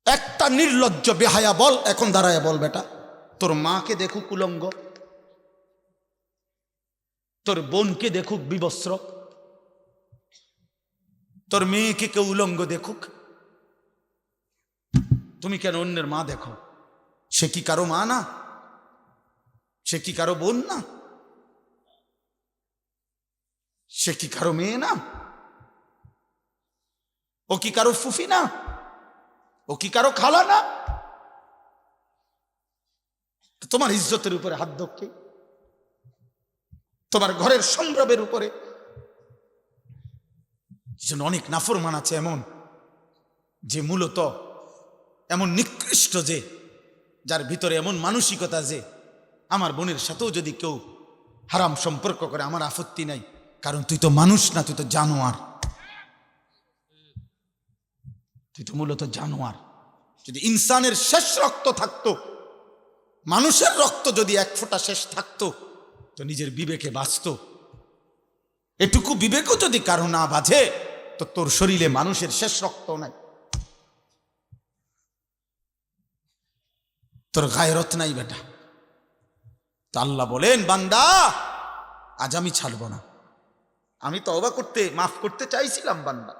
একটা নির্লজ্জ বেহায়া বল, এখন দাঁড়ায় বল বেটা, তোর মাকে দেখুক উলঙ্গ, তোর বোনকে দেখুক বিবস্ত্র, তোর মেয়েকে কেউ উলঙ্গ দেখুক? তুমি কেন অন্যের মা দেখো? সে কি কারো মা না? সে কি কারো বোন না? সে কি কারো মেয়ে না? ও কি কারো ফুফি না? ও কি কারো খালা না? তোমার ইজ্জতের উপরে হাত ধরকে, তোমার ঘরের সম্ভ্রমের উপরে। অনেক নাফরমান আছে এমন, যে মূলত এমন নিকৃষ্ট, যে যার ভিতরে এমন মানসিকতা যে আমার বোনের সাথেও যদি কেউ হারাম সম্পর্ক করে আমার আপত্তি নাই, কারণ তুই তো মানুষ না, তুই তো জানোয়ার, তুই তো মূলত জানোয়ার। যদি ইনসানের শেষ রক্ত থাকতো, মানুষের রক্ত যদি এক ফোঁটা শেষ থাকতো, তো নিজের বিবেকে বাঁচত। এটুকু বিবেকও যদি কারো না বাঁধে, তো তোর শরীরে মানুষের শেষ রক্ত নাই, তোর গায়রত নাই বেটা। তা আল্লাহ বলেন, বান্দা আজ আমি ছাড়ব না। আমি তওবা করতে, মাফ করতে চাইছিলাম বান্দা।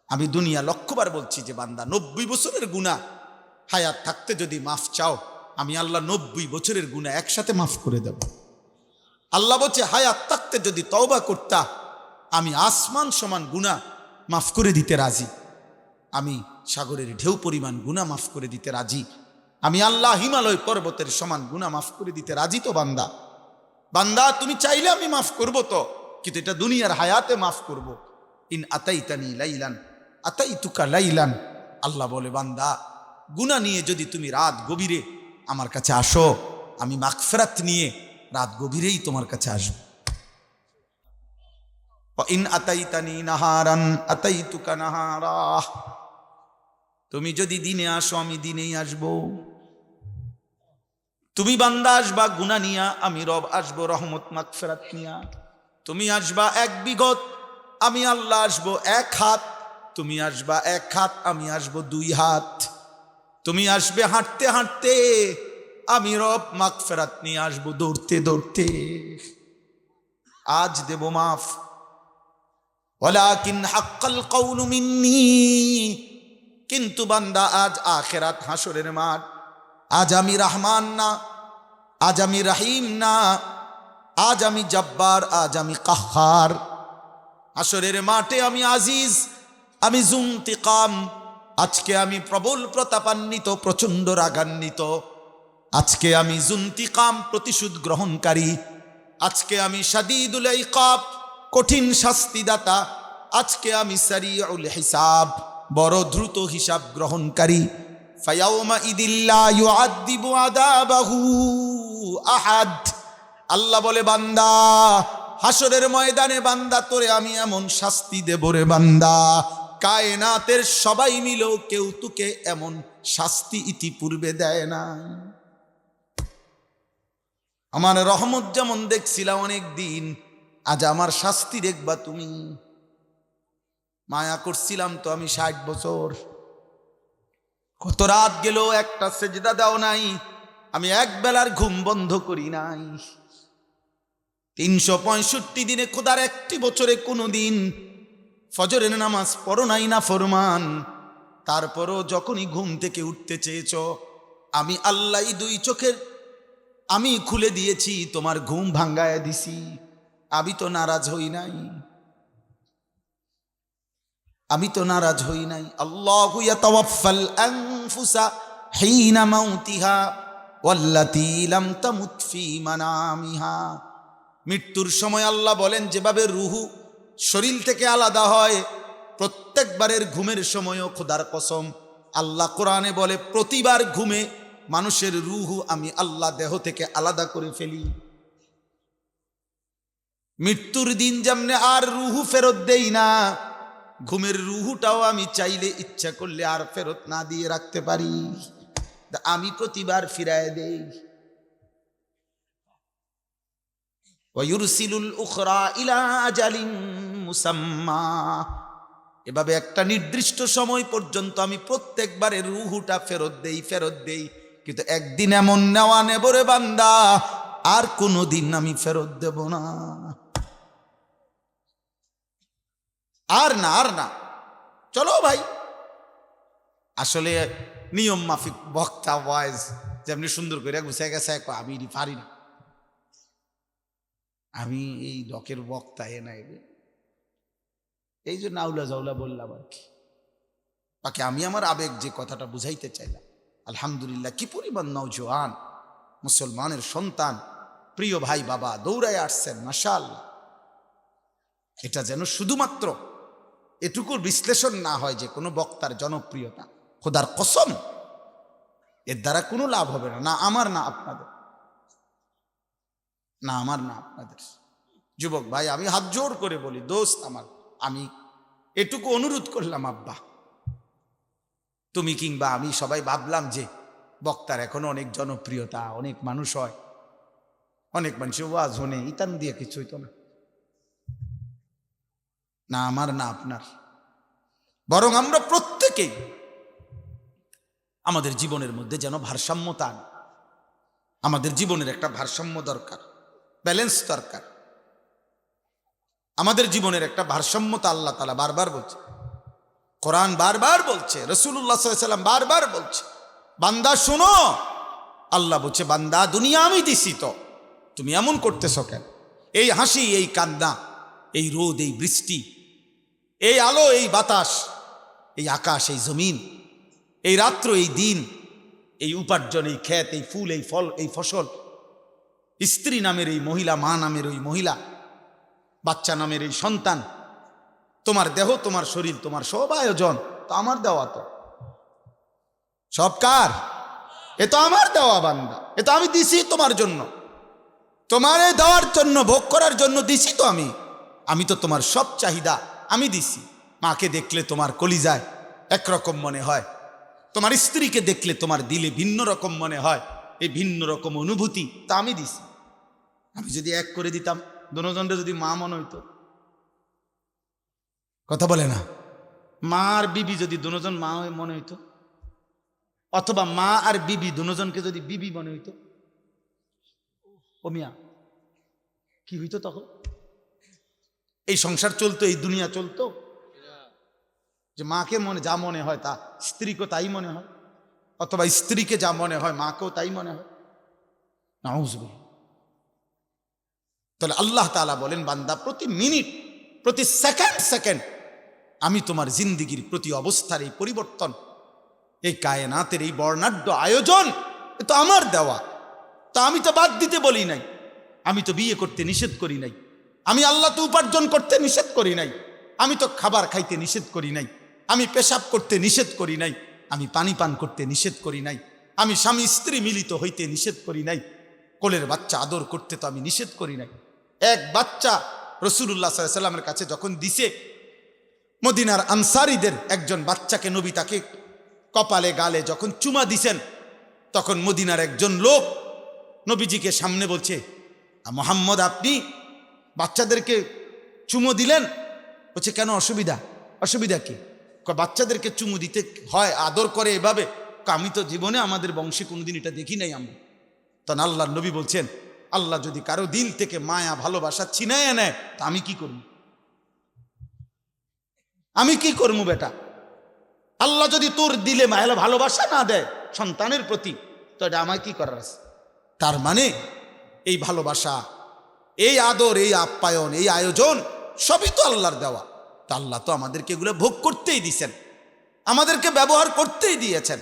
আমি দুনিয়া লক্ষবার বলছি যে বান্দা, 90 বছরের গুনাহ হায়াত থাকতে যদি মাফ চাও, আমি আল্লাহ 90 বছরের গুনাহ একসাথে মাফ করে দেব। আল্লাহ বলছে, হায়াত থাকতে যদি তওবা করতা, আমি আসমান সমান গুনাহ মাফ করে দিতে রাজি। আমি সাগরের ঢেউ পরিমাণ গুনাহ মাফ করে দিতে রাজি। আমি আল্লাহ হিমালয় পর্বতের সমান গুনাহ মাফ করে দিতে রাজি। তো বান্দা, বান্দা তুমি চাইলে আমি মাফ করব তো, কিন্তু এটা দুনিয়ার হায়াতে মাফ করব। ইন আতাইতানি লাইলান আতাইতুকা লাইলান। আল্লাহ বলে, বান্দা গুনাহ নিয়ে যদি তুমি রাত গভীরে আমার কাছে আসো, আমি মাগফিরাত নিয়ে রাত গভীরেই তোমার কাছে আসব। ইন আতাইতানি নাহারান আতাইতুকা নাহারা। তুমি যদি দিনে আসো, আমি দিনেই আসব। তুমি বান্দা আসবা গুনাহ নিয়া, আমি রব আসবো রহমত মাগফিরাত নিয়া। তুমি আসবা 1 বিঘত, আমি আল্লাহ আসবো 1 হাত। তুমি আসবা 1 হাত, আমি আসবো 2 হাত। তুমি আসবে হাঁটতে হাঁটতে, আমি রব মাগফিরাত নিয়ে আসবো দৌড়তে দৌড়তে। আজ দেব মাফ, ওয়ালাকিন হাক্কাল কওলু মিন্নি। কিন্তু বান্দা আজ আখেরাত হাসরের মাঠ। আজ আমি রহমান না, আজ আমি রহিম না, আজ আমি জব্বার, আজ আমি কাহ্হার। হাসরের মাঠে আমি আজিজ, আমি জুনতিকাম। আজকে আমি প্রবল প্রতাপান্বিত, প্রচন্ড রাগান্বিত। আজকে আমি জুনতিকাম, প্রতিশোধ গ্রহণকারী। আজকে আমি শাদীদুল ইকাব, কঠিন শাস্তিদাতা। আজকে আমি সারিউল হিসাব, বড় দ্রুত হিসাব গ্রহণকারী। ফায়াউমা ইদিল্লা ইউআযিবু আযাবাহু আহাদ। আল্লাহ বলে, বান্দা হাসরের ময়দানে বান্দা তোরে আমি এমন শাস্তি দেব রে বান্দা, কায়নাতের সবাই মিলেও কেউ তোকে এমন শাস্তি ইতিপূর্বে দেয় না। আমার রহমত যেমন দেখছিলাম অনেক দিন, আজ আমার শাস্তি দেখবা তুমি। মায়া করছিলাম তো আমি 60 বছর, কত রাত গেল একটা সেজদা দাও নাই, আমি এক বেলার ঘুম বন্ধ করি নাই। 365 দিনে খোদার একটি বছরে কোনো দিন ফজরের নামাজ পড়ো নাই না ফরমান। তারপরও যখনই ঘুম থেকে উঠতে চেয়েছ, আমি আল্লাহ দুই চোখের আমি খুলে দিয়েছি, তোমার ঘুম ভাঙ্গায় দিছি। আমি তো নারাজ হই নাই, আমি তো নারাজ হই নাই। আল্লাহু ইয়াতাওয়াফাল আনফুসা হিনা মাউতিহা ওয়াল্লাতী লাম তামুত ফি মানামিহা। মৃত্যুর সময় আল্লাহ বলেন, যেভাবে রুহু শরীর থেকে আলাদা হয়, প্রত্যেকবারের ঘুমের সময়ও খোদার কসম আল্লাহ কোরআনে বলে, প্রতিবার ঘুমে মানুষের রুহু আমি আল্লাহ দেহ থেকে আলাদা করে ফেলি। মৃত্যুর দিন যেমনে আর রুহু ফেরত দেই না, ঘুমের রুহুটাও আমি চাইলে ইচ্ছা করলে আর ফেরত না দিয়ে রাখতে পারি, আমি প্রতিবার ফিরায় দেই। ওয়ায়ুরসিলুল উখরা ইলা আজালিন মুসাম্মা। এভাবে একটা নির্দিষ্ট সময় পর্যন্ত আমি প্রত্যেকবারের রুহুটা ফেরত দেই। কিন্তু একদিন এমন নেওয়া নেব রে বান্দা, আর কোনোদিন আমি ফেরত দেব না। আর না চলো ভাই। আসলে নিয়ম মাফিক বক্তা ওয়াইজ যেমনি সুন্দর করে গুছিয়ে গেছে, আমি পারি না, আমি এই ডকের বক্তা এ নাই, এই যে নাউলা জাউলা বললাম আর কি। বাকি আমি আমার আবেগ যে কথাটা বুঝাইতে চাইলাম, আলহামদুলিল্লাহ কি পরিমাণ নওজোয়ান মুসলমানের সন্তান, প্রিয় ভাই বাবা দৌড়ায় আসছেন, মাশাআল্লাহ। এটা যেন শুধুমাত্র এটুকুর বিশ্লেষণ না হয় যে কোনো বক্তার জনপ্রিয়তা, খোদার কসম এর দ্বারা কোনো লাভ হবে না, না আমার না আপনাদের, না আমার না আপনাদের। যুবক ভাই আমি হাত জোর করে বলি, দোস্ত আমার, আমি এটুকু অনুরোধ করলাম, আব্বা তুমি কিংবা আমি সবাই ভাবলাম যে বক্তার এখনো অনেক জনপ্রিয়তা, অনেক মানুষ হয়, অনেক মানুষ ওয়াজ হনে ইতান দিয়ে কিছু হইতো না, না আমার না আপনার। বরং আমরা প্রত্যেকেই আমাদের জীবনের মধ্যে যেন ভারসাম্যতা আনি। আমাদের জীবনের একটা ভারসাম্য দরকার, ব্যালেন্স দরকার। আমাদের জীবনের একটা ভারসাম্যতা আল্লাহ তাআলা বারবার বলছে, কোরআন বারবার বলছে, রাসূলুল্লাহ সাল্লাল্লাহু আলাইহি ওয়াসাল্লাম বারবার বলছে, বান্দা শোনো। আল্লাহ বলছে, বান্দা দুনিয়া আমি দিছি, তো তুমি এমন করতেছ কেন? এই হাসি, এই কান্না, এই রোদ, এই বৃষ্টি, এই আলো, এই বাতাস, এই আকাশ, এই জমিন, এই রাত্র, এই দিন, এই উপার্জন, এই ক্ষেত, এই ফুল, এই ফল, এই ফসল, স্ত্রী নামের এই মহিলা, মা নামের ওই মহিলা, বাচ্চা নামের এই সন্তান, তোমার দেহ, তোমার শরীর, তোমার সব আয়োজন তো আমার দেওয়া, তো সব কার? এ তো আমার দেওয়া বান্দা, এ তো আমি দিছি তোমার জন্য, তোমার দেওয়ার জন্য, ভোগ করার জন্য দিছি তো আমি তো তোমার সব চাহিদা আমি দিছি। মাকে দেখলে তোমার কলিজায় একরকম মনে হয়, তোমার স্ত্রীকে দেখলে তোমার দিলে ভিন্ন রকম মনে হয়, এই ভিন্ন রকম অনুভূতি তা আমি দিছি। আমি যদি এক করে দিতাম, দুজনরে যদি মা মনে হইতো, কথা বলে না, মা আর বিবি যদি দুজন মা মনে হইতো, অথবা মা আর বিবি দুজনকে যদি বিবি মনে হইতো, ও মিয়া কি হইতো তখন? এই সংসার চলতো, এই দুনিয়া চলতো? যে মাকে যা মনে হয় তা স্ত্রীকে তাই মনে হয়, অথবা স্ত্রীকে যা মনে হয় মাকেও তাই মনে হয়। নাউজুবিল্লাহ। তাহলে আল্লাহ তাআলা বলেন, বান্দা প্রতি মিনিট, প্রতি সেকেন্ড সেকেন্ড আমি তোমার জিন্দিগির প্রতি অবস্থার এই পরিবর্তন, এই কায়নাতের এই বর্ণাঢ্য আয়োজন, এ তো আমার দেওয়া। তা আমি তো বাদ দিতে বলি নাই, আমি তো বিয়ে করতে নিষেধ করি নাই, আমি আল্লাহ তো উপার্জন করতে নিষেধ করি নাই, আমি তো খাবার খাইতে নিষেধ করি নাই, আমি পেশাব করতে নিষেধ করি নাই, আমি পানি পান করতে নিষেধ করি নাই, আমি স্বামী স্ত্রী মিলিত হইতে নিষেধ করি নাই, কোলের বাচ্চা আদর করতে তো আমি নিষেধ করি নাই। এক বাচ্চা রাসূলুল্লাহ সাল্লাল্লাহু আলাইহি ওয়াসাল্লামের কাছে যখন দিছে, মদিনার আনসারীদের একজন বাচ্চাকে নবী তাকে কপালে গালে যখন চুমা দিছেন, তখন মদিনার একজন লোক নবীজিকে সামনে বলছে, মুহাম্মদ আপনি বাচ্চাদেরকে চুমো দিলেন? বলছে কেন, অসুবিধা কি? বাচ্চাদেরকে চুমু দিতে হয়, আদর করে এভাবে? আমি তো জীবনে আমাদের বংশে কোনোদিন এটা দেখি নাই আমরা। তখন আল্লাহর নবী বলছেন, আল্লাহ যদি কারো দিল থেকে মায়া ভালোবাসা ছিনাইয়া নেয় তা আমি কি করব? আমি কি করবো বেটা? আল্লাহ যদি তোর দিলে মায়া ভালোবাসা না দেয় সন্তানের প্রতি, তো এটা আমায় কি করার আছে? তার মানে এই ভালোবাসা, এই আদর, এই আপ্যায়ন, এই আয়োজন সবই তো আল্লাহর দেওয়া। তা আল্লাহ তো আমাদেরকে এগুলো ভোগ করতেই দিয়েছেন, আমাদেরকে ব্যবহার করতেই দিয়েছেন।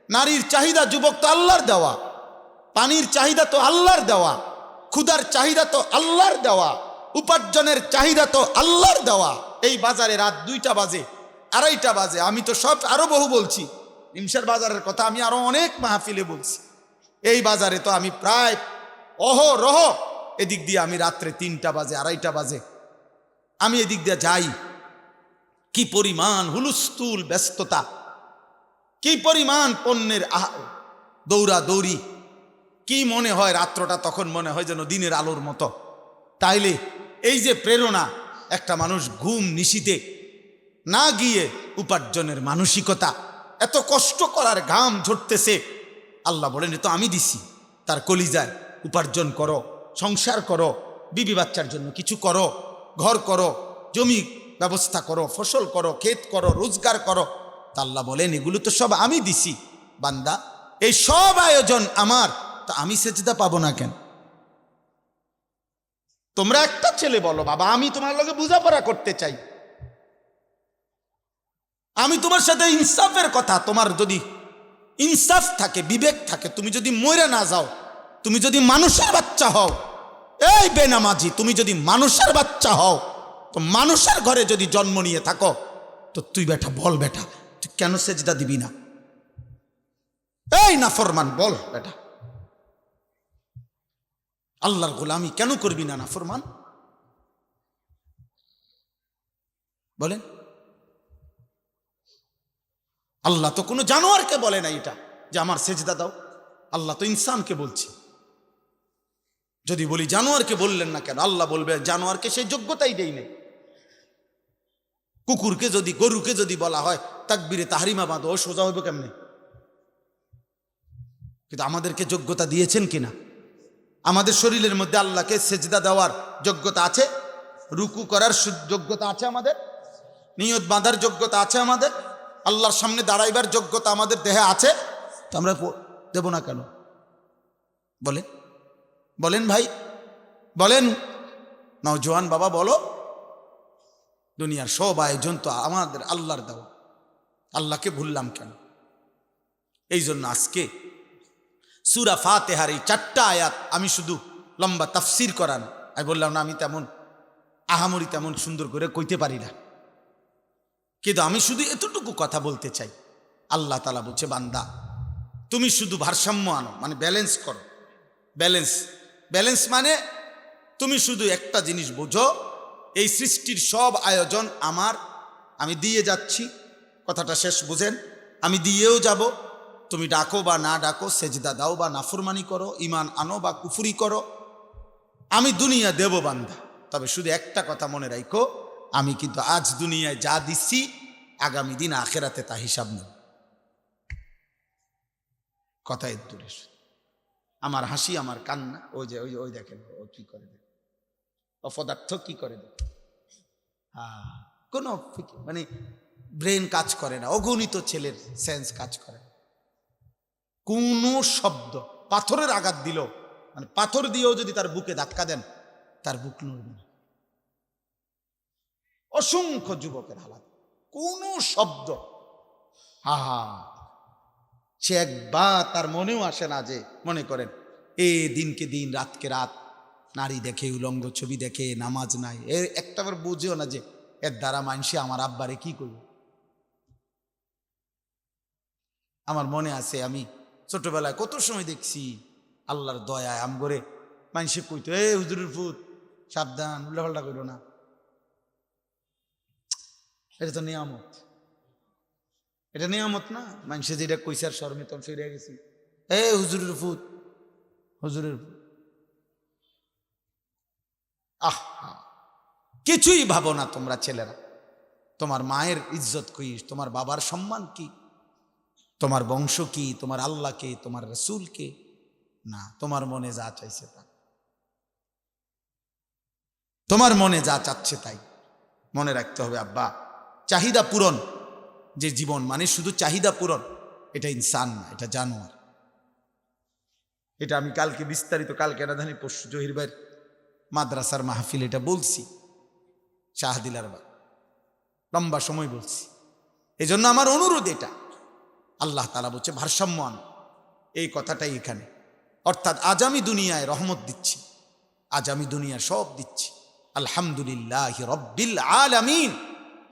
নারীর চাহিদা যুবক তো আল্লাহর দেওয়া, পানির চাহিদা তো আল্লাহর দেওয়া, ক্ষুধার চাহিদা তো আল্লাহর দেওয়া, উপার্জনের চাহিদা তো আল্লাহর দেওয়া। এই বাজারে রাত 2টা বাজে, 2:30টা বাজে, আমি তো সব আরো বহু বলছি, নিমসার বাজারের কথা আমি আরো অনেক মাহফিলে বলছি। এই বাজারে তো আমি প্রায় অহরহ এদিক দিয়ে আমি রাত্রে 3টা বাজে, 2:30টা বাজে আমি এদিক দিয়ে যাই। কি পরিমাণ হুলস্থুল ব্যস্ততা, কি পরিমাণ পণ্যের দৌড়া দৌড়ি, কি মনে হয় রাত্রটা তখন মনে হয় যেন দিনের আলোর মতো। তাইলে এই যে প্রেরণা, একটা মানুষ ঘুম নিশিতে না গিয়ে উপার্জনের মানসিকতা, এত কষ্ট করার ঘাম ঝরতেছে, আল্লাহ বলেন তো আমি দিছি। তার কলিজায় উপার্জন করো, সংসার করো, বিবি বাচ্চার জন্য কিছু করো, ঘর করো, জমি ব্যবস্থা করো, ফসল করো, ক্ষেত করো, রোজগার করো। তা আল্লাহ বলেন এগুলো তো সব আমি দিছি বান্দা, এই সব আয়োজন আমার, তা আমি সেজদা পাবো না কেন? তোমরা একটা ছেলে বলো, বাবা আমি তোমার লগে বোঝাপড়া করতে চাই, আমি তোমার সাথে ইনসাফের কথা, তোমার যদি ইনসাফ থাকে, বিবেক থাকে, তুমি যদি মরে না যাও, তুমি যদি মানুষের বাচ্চা হও, এই বেনামাজি তুমি যদি মানুষের বাচ্চা হও, তো মানুষের ঘরে যদি জন্ম নিয়ে থাকো, তো তুই বেটা বল, বেটা তুই কেন সেজদা দিবি না? এই নাফরমান বল বেটা, আল্লাহর গোলামি কেন করবি না নাফরমান? বলেন। আল্লাহ তো কোনো জানোয়ারকে বলে না এটা যে আমার সেজদা দাও, আল্লাহ তো ইনসানকে বলছে। যদি বলি জানোয়ারকে বললেন না কেন, আল্লাহ বলবে জানোয়ারকে সেই যোগ্যতাই দেই নাই। কুকুরকে যদি, গরুকে যদি বলা হয় তাকবীরে তাহরিমা বাঁধো, ও সোজা হইব কেমনে? কিন্তু আমাদেরকে যোগ্যতা দিয়েছেন কিনা? আমাদের শরীরের মধ্যে আল্লাহকে সেজদা দেওয়ার যোগ্যতা আছে, রুকু করার যোগ্যতা আছে আমাদের, নিয়ত বাঁধার যোগ্যতা আছে আমাদের, আল্লাহর সামনে দাঁড়াইবার যোগ্যতা আমাদের দেহে আছে, তো আমরা দেব না কেন? বলেন, বলেন ভাই, বলেন নওজোয়ান বাবা, বলো। দুনিয়ার সব আয়োজন তো আমাদের আল্লাহর দেওয়া, আল্লাহকে ভুললাম কেন? এই জন্য আজকে সূরা ফাতিহার এই 4টা আয়াত আমি শুধু লম্বা তাফসির করান, আমি বললাম না আমি তেমন আহামরি তেমন সুন্দর করে কইতে পারি না, কিন্তু আমি শুধু এতটুকু কথা বলতে চাই। আল্লাহ তাআলা বলছে, বান্দা তুমি শুধু ভারসাম্য আনো, মানে ব্যালেন্স করো। ব্যালেন্স মানে তুমি শুধু একটা জিনিস বোঝো, এই সৃষ্টির সব আয়োজন আমার, আমি দিয়ে যাচ্ছি। কথাটা শেষ বুঝেন, আমি দিয়েও যাব। তুমি ডাকো বা না ডাকো, সেজদা দাও বা নাফরমানি করো, ঈমান আনো বা কুফরি করো, আমি দুনিয়া দেব বান্দা। তবে শুধু একটা কথা মনে রাখো, আমি কিন্তু আজ দুনিয়ায় যা দিচ্ছি আগামী দিন আখেরাতে তা হিসাব নেব। কথা এর দূরে, আমার হাসি, আমার কান্না, ওই যে ওই দেখেন ও কি করে দেখ, অপদার্থ কি করে দেখ, কোনো মানে ব্রেন কাজ করে না, অগণিত ছেলের সেন্স কাজ করে না। কোনো শব্দ, পাথরের আঘাত দিল, মানে পাথর দিয়েও যদি তার বুকে ধাক্কা দেন তার বুক নড়বে না। অসংখ্য যুবকের হালাত, কোনো শব্দ, হা হা, সে একবার তার মনেও আসে না যে, মনে করেন দিনকে দিন রাতকে রাত নারী দেখে, উলঙ্গ ছবি দেখে, নামাজ নাই, এর একটাবার বুঝেও না যে এর দ্বারা মানুষে আমার আব্বারে কি করবে। আমার মনে আছে আমি ছোটবেলায় কত সময় দেখছি আল্লাহর দয়ায় আমগরে মানুষে কইতো, হুজুরের ফুত সাবধান, উল্লাপাল্টা করো না। এটা তো নিয়ামত, এটা নিয়ামত না? মানুষে যেটা কইছে আর শরমে তখন ফিরে গেছি, হুজুরের ফুত, হুজুরের ফুত। কিছুই ভাবো না তোমরা ছেলেরা। তোমার মায়ের ইজ্জত কি, তোমার বাবার সম্মান কি, তোমার বংশ কি, তোমার আল্লাহকে, তোমার রসুলকে না, তোমার মনে যা চাইছে তা, তোমার মনে যা চাচ্ছে তাই। মনে রাখতে হবে আব্বা, চাহিদা পূরণ যে জীবন, মানে শুধু চাহিদা পূরণ, এটা ইনসান না, এটা জানোয়ার। এটা আমি কালকে বিস্তারিত, কালকে রাধানী পরশু জহির ভাইয়ের মাদ্রাসার মাহফিল এটা বলছি, শাহদিলার বা লম্বা সময় বলছি। এই জন্য আমার অনুরোধ এটা, আল্লাহ তাআলা বলছে ভারসাম্য আনো, এই কথাটাই এখানে। অর্থাৎ আজ আমি দুনিয়ায় রহমত দিচ্ছি, আজ আমি দুনিয়া সব দিচ্ছি, আলহামদুলিল্লাহি রব্বিল আলামিন।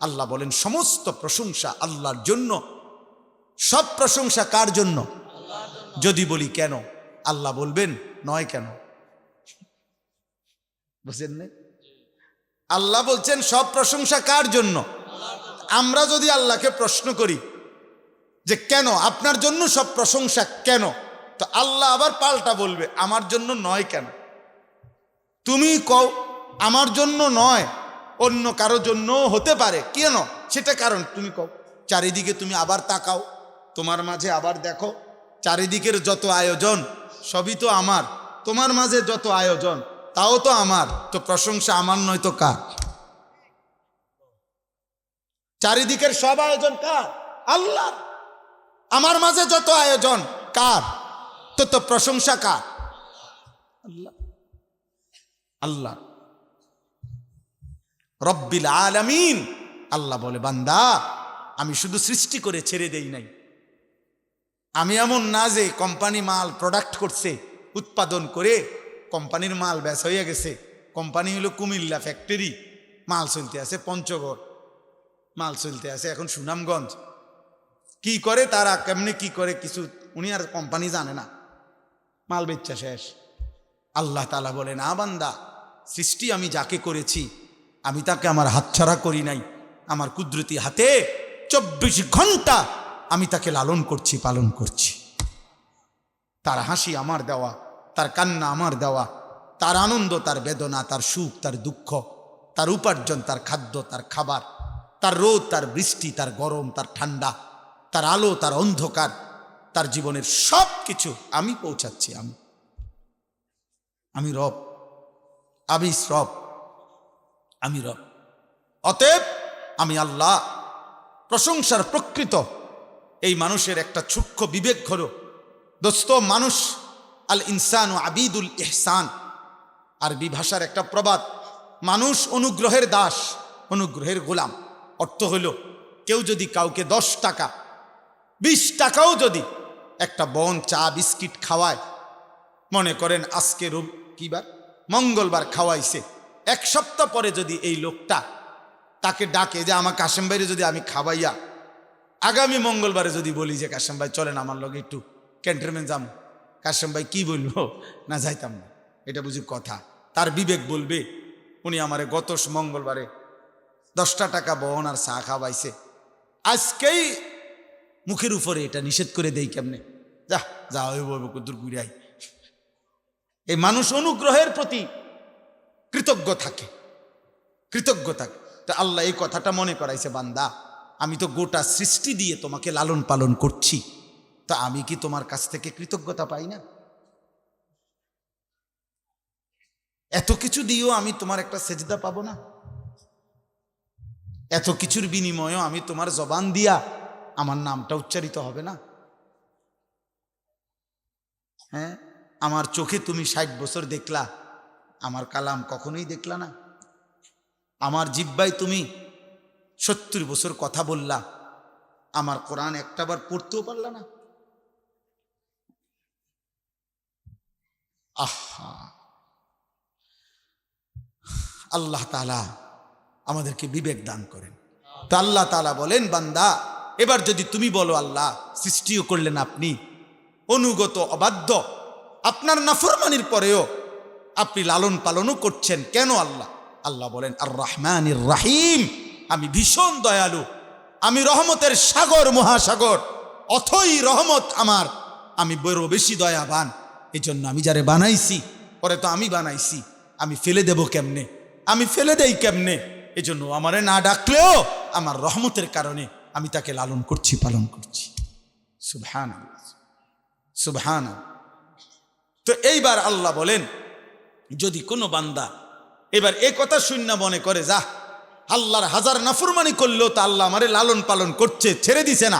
আল্লাহ বলেন সমস্ত প্রশংসা আল্লাহর জন্য। সব প্রশংসা কার জন্য? যদি বলি কেন, আল্লাহ বলবেন নয় কেন, বুঝলেন না? আল্লাহ বলছেন সব প্রশংসা কার জন্য। আমরা যদি আল্লাহকে প্রশ্ন করি যে কেন, আপনার জন্য সব প্রশংসা কেন, তো আল্লাহ আবার পাল্টা বলবে আমার জন্য নয় কেন। তুমি কও আমার জন্য নয়, অন্য কারো জন্য হতে পারে, কেন সেটা কারণ তুমি কও। চারিদিকে তুমি আবার তাকাও, তোমার মাঝে আবার দেখো, চারিদিকের যত আয়োজন সবই তো আমার, তোমার মাঝে যত আয়োজন তাও তো আমার, তো প্রশংসা আমার নয় তো কার? চারিদিকের সব আয়োজন কার? আল্লাহ। আমার মাঝে যত আয়োজন কার? তো প্রশংসা কার? আল্লাহ। আল্লাহ রব্বিল আলামিন। আল্লাহ বলে বান্দা আমি শুধু সৃষ্টি করে ছেড়ে দেই নাই, আমি এমন না যে কোম্পানি মাল প্রোডাক্ট করছে, উৎপাদন করে কোম্পানির মাল ব্যাস হয়ে গেছে, কোম্পানি হলো কুমিল্লা ফ্যাক্টরি, মাল চলতে আছে পঞ্চগড়, মাল চলতে আছে এখন সুনামগঞ্জ, কি করে তারা কেমনে কি করে কিছু উনি আর কোম্পানি জানে না, মাল বেচা শেষ। আল্লাহ তাআলা বলে না বান্দা, সৃষ্টি আমি যাকে করেছি আমি তাকে আমার হাতছাড়া করি নাই, আমার কুদরতি হাতে 24 ঘন্টা আমি তাকে লালন করছি, পালন করছি। তার হাসি আমার দেওয়া, তার কান্না আমার দেওয়া, তার আনন্দ, তার বেদনা, তার সুখ, তার দুঃখ, তার উপার্জন, তার খাদ্য, তার খাবার, তার রোদ, তার বৃষ্টি, তার গরম, তার ঠান্ডা, তার আলো, তার অন্ধকার, তার জীবনের সব কিছু আমি পৌঁছাচ্ছি। আমি রব, আমি রব, আমি রব। অতএব আমি আল্লাহ। প্রশংসার প্রকৃত এই মানুষের একটা সূক্ষ্ম বিবেক হলো দোস্ত, মানুষ আল ইনসানু আবিদুল ইহসান, আরবি ভাষার একটা প্রবাদ, মানুষ অনুগ্রহের দাস, অনুগ্রহের গোলাম। অর্থ হইল কেউ যদি কাউকে 10 টাকা 20 টাকাও যদি একটা বন চা বিস্কিট খাওয়ায়, মনে করেন আজকে কি বার, মঙ্গলবার খাওয়াইছে, 1 সপ্তাহ পরে যদি এই লোকটা তাকে ডাকে যে আমার কাশেম ভাইরে যদি আমি খাওয়াইয়া আগামী মঙ্গলবারে যদি বলি যে কাশেম ভাই চলেন আমার লগে একটু ক্যান্টনমেন্ট যাম, কাশেম ভাই কি বলবো, না যাইতাম না, এটা বুঝি কথা। তার বিবেক বলবে উনি আমারে গত মঙ্গলবারে 10টা টাকা বহন আর চা খাওয়াইছে, আজকেই মুখের উপরে এটা নিষেধ করে দেই কেমনে, যা হইব কুদ্দুর গুড়াই। এই মানুষ অনুগ্রহের প্রতি কৃতজ্ঞ থাকে, কৃতজ্ঞ থাকে। তা আল্লাহ এই কথাটা মনে করাইছে, বান্দা আমি তো গোটা সৃষ্টি দিয়ে তোমাকে লালন পালন করছি, তা আমি কি তোমার কাছ থেকে কৃতজ্ঞতা পাই না? এত কিছু দিয়েও আমি তোমার একটা সেজদা পাবো না? এত কিছুর বিনিময়েও আমি তোমার জবান দিয়া আমার নামটা উচ্চারিত হবে না? হ্যাঁ, আমার চোখে তুমি 60 বছর দেখলা, আমার কালাম কখনোই দেখলা না। আমার জিহ্বায় তুমি 70 বছর কথা বললা, আমার কোরআন একটাবার পড়তেও পারলা না। আহা, আল্লাহ তাআলা আমাদেরকে বিবেক দান করেন। তো আল্লাহ তাআলা বলেন, বান্দা এবার যদি তুমি বলো আল্লাহ সৃষ্টিও করলেন আপনি, অনুগত অবাধ্য, আপনার নাফরমানির পরেও আপনি লালন পালনও করছেন কেন আল্লাহ? আল্লাহ বলেন আর রহমানির রাহিম, আমি ভীষণ দয়ালু, আমি রহমতের সাগর মহাসাগর, অথই রহমত আমার, আমি বড় বেশি দয়াবান। এই জন্য আমি যারে বানাইছি, পরে তো আমি বানাইছি, আমি ফেলে দেব কেমনে, আমি ফেলে দেই কেমনে? এই জন্য আমারে না ডাকলেও আমার রহমতের কারণে আমি তাকে লালন করছি, পালন করছি। সুবহানাল্লাহ, সুবহানাল্লাহ। তো এইবার আল্লাহ বলেন, যদি কোনো বান্দা এবার এই কথা শূন্য মনে করে, যা আল্লাহর হাজার নাফরমানি করলেও তো আল্লাহ আমারে লালন পালন করছে, ছেড়ে দিছে না,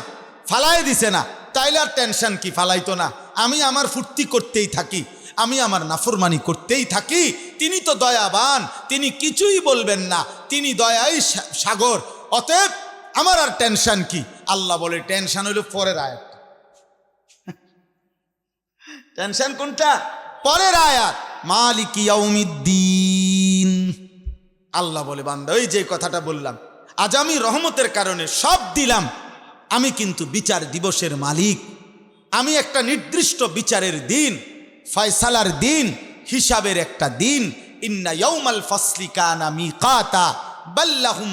ফালাই দিছে না, তাইলে আর টেনশন কি, ফালাইতো না, আমি আমার ফুর্তি করতেই থাকি, আমি আমার নাফরমানি করতেই থাকি, তিনি তো দয়াবান, তিনি কিছুই বলবেন না, তিনি দয়াই সাগর, অতএব আমার আর টেনশন কি? আল্লাহ বলে টেনশন হইল পরের আয়াত। টেনশন কোনটা? পরের আয়াত, মালিক ইয়াউমিদ্দিন। আল্লাহ বলে বান্দা, ওই যে কথাটা বললাম, আজ আমি রহমতের কারণে সব দিলাম, আমি কিন্তু বিচার দিবসের মালিক, আমি একটা নির্দিষ্ট বিচারের দিন, ফয়সালার দিন, হিসাবের একটা দিন। ইন্না ইয়াউমাল ফাসলি কানা মিকাতা বাল্লাহুম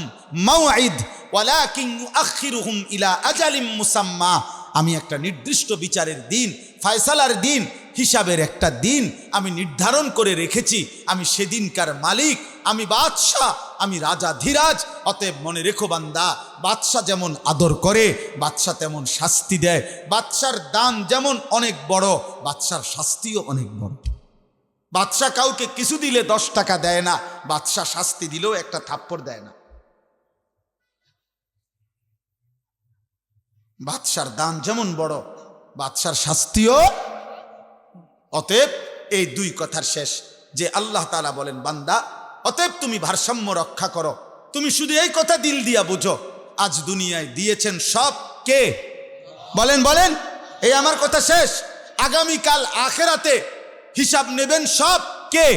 মাউইদ ওয়ালাকিন ইউআখিরুহুম ইলা আজালিম মুসাম্মা। আমি একটা নির্দিষ্ট বিচারের দিন, ফয়সালার দিন, হিসাবের একটা দিন আমি নির্ধারণ করে রেখেছি, আমি সেদিনকার মালিক, আমি বাদশাহ, আমি রাজা ধীরাজ। অতএব মনে রেখো বান্দা, বাদশাহ যেমন আদর করে, বাদশাহ তেমন শাস্তি দেয়, বাদশার দান যেমন অনেক বড়, বাদশার শাস্তিও অনেক বড়। বাদশাহ কাউকে কিছু দিলে 10 টাকা দেয় না, বাদশাহ শাস্তি দিলেও একটা থাপ্পড় দেয় না। বাদশার দান যেমন বড়, বাদশার শাস্তিও। অতএব এই দুই কথার শেষ যে আল্লাহ তাআলা বলেন, বান্দা অতএব তুমি ভারসাম্য রক্ষা করো, তুমি শুধু এই কথা দিল দিয়া বুঝো, আজ দুনিয়ায় দিয়েছেন সব কে? বলেন বলেন, এই আমার কথা শেষ। আগামীকাল আখেরাতে হিসাব নেবেন সব কে?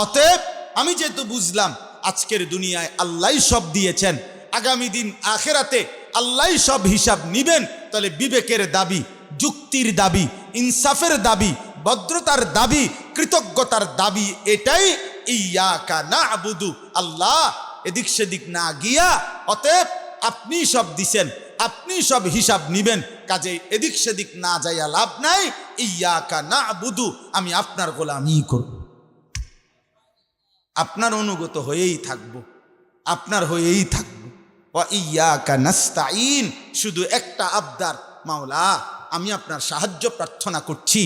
অতএব আমি যেহেতু বুঝলাম আজকের দুনিয়ায় আল্লাহই সব দিয়েছেন, আগামী দিন আখেরাতে আল্লাহই সব হিসাব নিবেন, তাহলে বিবেকের দাবি, যুক্তির দাবি, ইনসাফের দাবি, ভদ্রতার দাবি, কৃতজ্ঞতার দাবি এটাই, ইয়াকা না'বুদু, আল্লাহ এদিক সেদিক না গিয়া, অতএব আপনি সব দিছেন, আপনি সব হিসাব নিবেন, কাজে এদিক সেদিক না যাইয়া লাভ নাই। ইয়াকা না'বুদু, আমি আপনার গোলামি করব, আপনার অনুগত হয়েই থাকব, আপনার হয়েই থাকব। ওয়া ইয়াকা নাস্তাইন, শুধু একটা আবদার, মাওলা আমি আপনার সাহায্য প্রার্থনা করছি,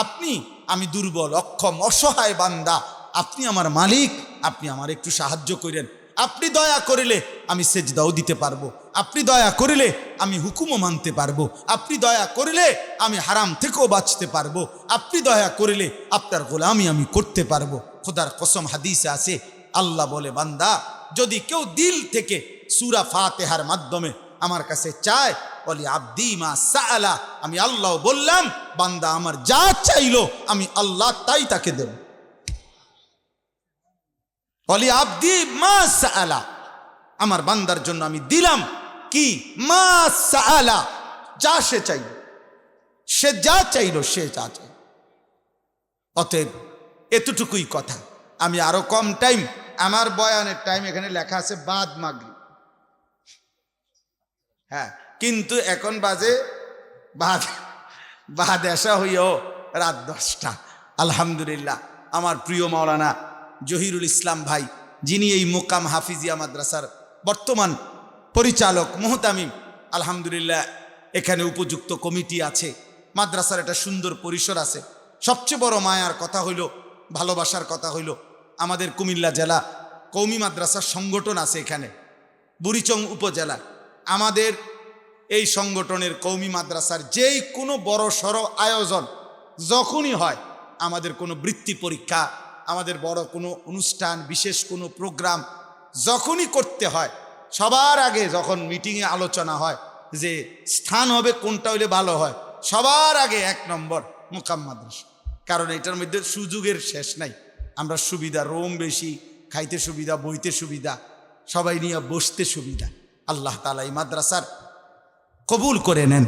আপনি, আমি দুর্বল, অক্ষম, অসহায় বান্দা, আপনি আমার মালিক, আপনি আমার একটু সাহায্য করেন। আপনি দয়া করিলে আমি সেজদাও দিতে পারবো, আপনি দয়া করিলে আমি হুকুমও মানতে পারবো, আপনি দয়া করিলে আমি হারাম থেকেও বাঁচতে পারবো, আপনি দয়া করিলে আপনার গোলামি আমি করতে পারবো। খোদার কসম হাদিসে আছে, আল্লাহ বলে, বান্দা যদি কেউ দিল থেকে সূরা ফাতিহার মাধ্যমে আমার কাছে চায়, বলি আব্দি মা সাআলা, আমি আল্লাহ বললাম বান্দা আমার যা চাইলো আমি আল্লাহ তাই তাকে দেব। বলি আব্দি মা সাআলা, আমার বান্দার জন্য আমি দিলাম কি? মা সাআলা, যা সে চাইল, সে যা চাইলো, সে যা চাইল। অতএব এতটুকুই কথা। আমি আরো কম টাইম, আমার বয়ানের টাইম এখানে লেখা আছে বাদ মাগরিব, হ্যাঁ, কিন্তু এখন বাজে বাদ এসা হইও রাত 10টা। আলহামদুলিল্লাহ, আমার প্রিয় মাওলানা জহিরুল ইসলাম ভাই, যিনি এই মোকাম হাফিজিয়া মাদ্রাসার বর্তমান পরিচালক মুহতামিম, আলহামদুলিল্লাহ এখানে উপযুক্ত কমিটি আছে, মাদ্রাসার একটা সুন্দর পরিসর আছে। সবচেয়ে বড় মায়ার কথা হইল, ভালোবাসার কথা হইল, আমাদের কুমিল্লা জেলা কওমি মাদ্রাসার সংগঠন আছে এখানে, বুড়িচং উপজেলা আমাদের এই সংগঠনের কওমি মাদ্রাসার যেই কোনো বড় সড় আয়োজন যখনই হয়, আমাদের কোনো বৃত্তি পরীক্ষা, আমাদের বড় কোনো অনুষ্ঠান, বিশেষ কোনো প্রোগ্রাম যখনই করতে হয়, সবার আগে যখন মিটিংয়ে আলোচনা হয় যে স্থান হবে কোনটা হইলে ভালো হয়, সবার আগে 1 নম্বর মুকাম মাদ্রাসা। কারণ এটার মধ্যে সুযোগের শেষ নাই। আমরা সুবিধা, রুম বেশি, খাইতে সুবিধা, বইতে সুবিধা, সবাই নিয়ে বসতে সুবিধা। আল্লাহ তাআলা এই মাদ্রাসার কবুল করে নেন।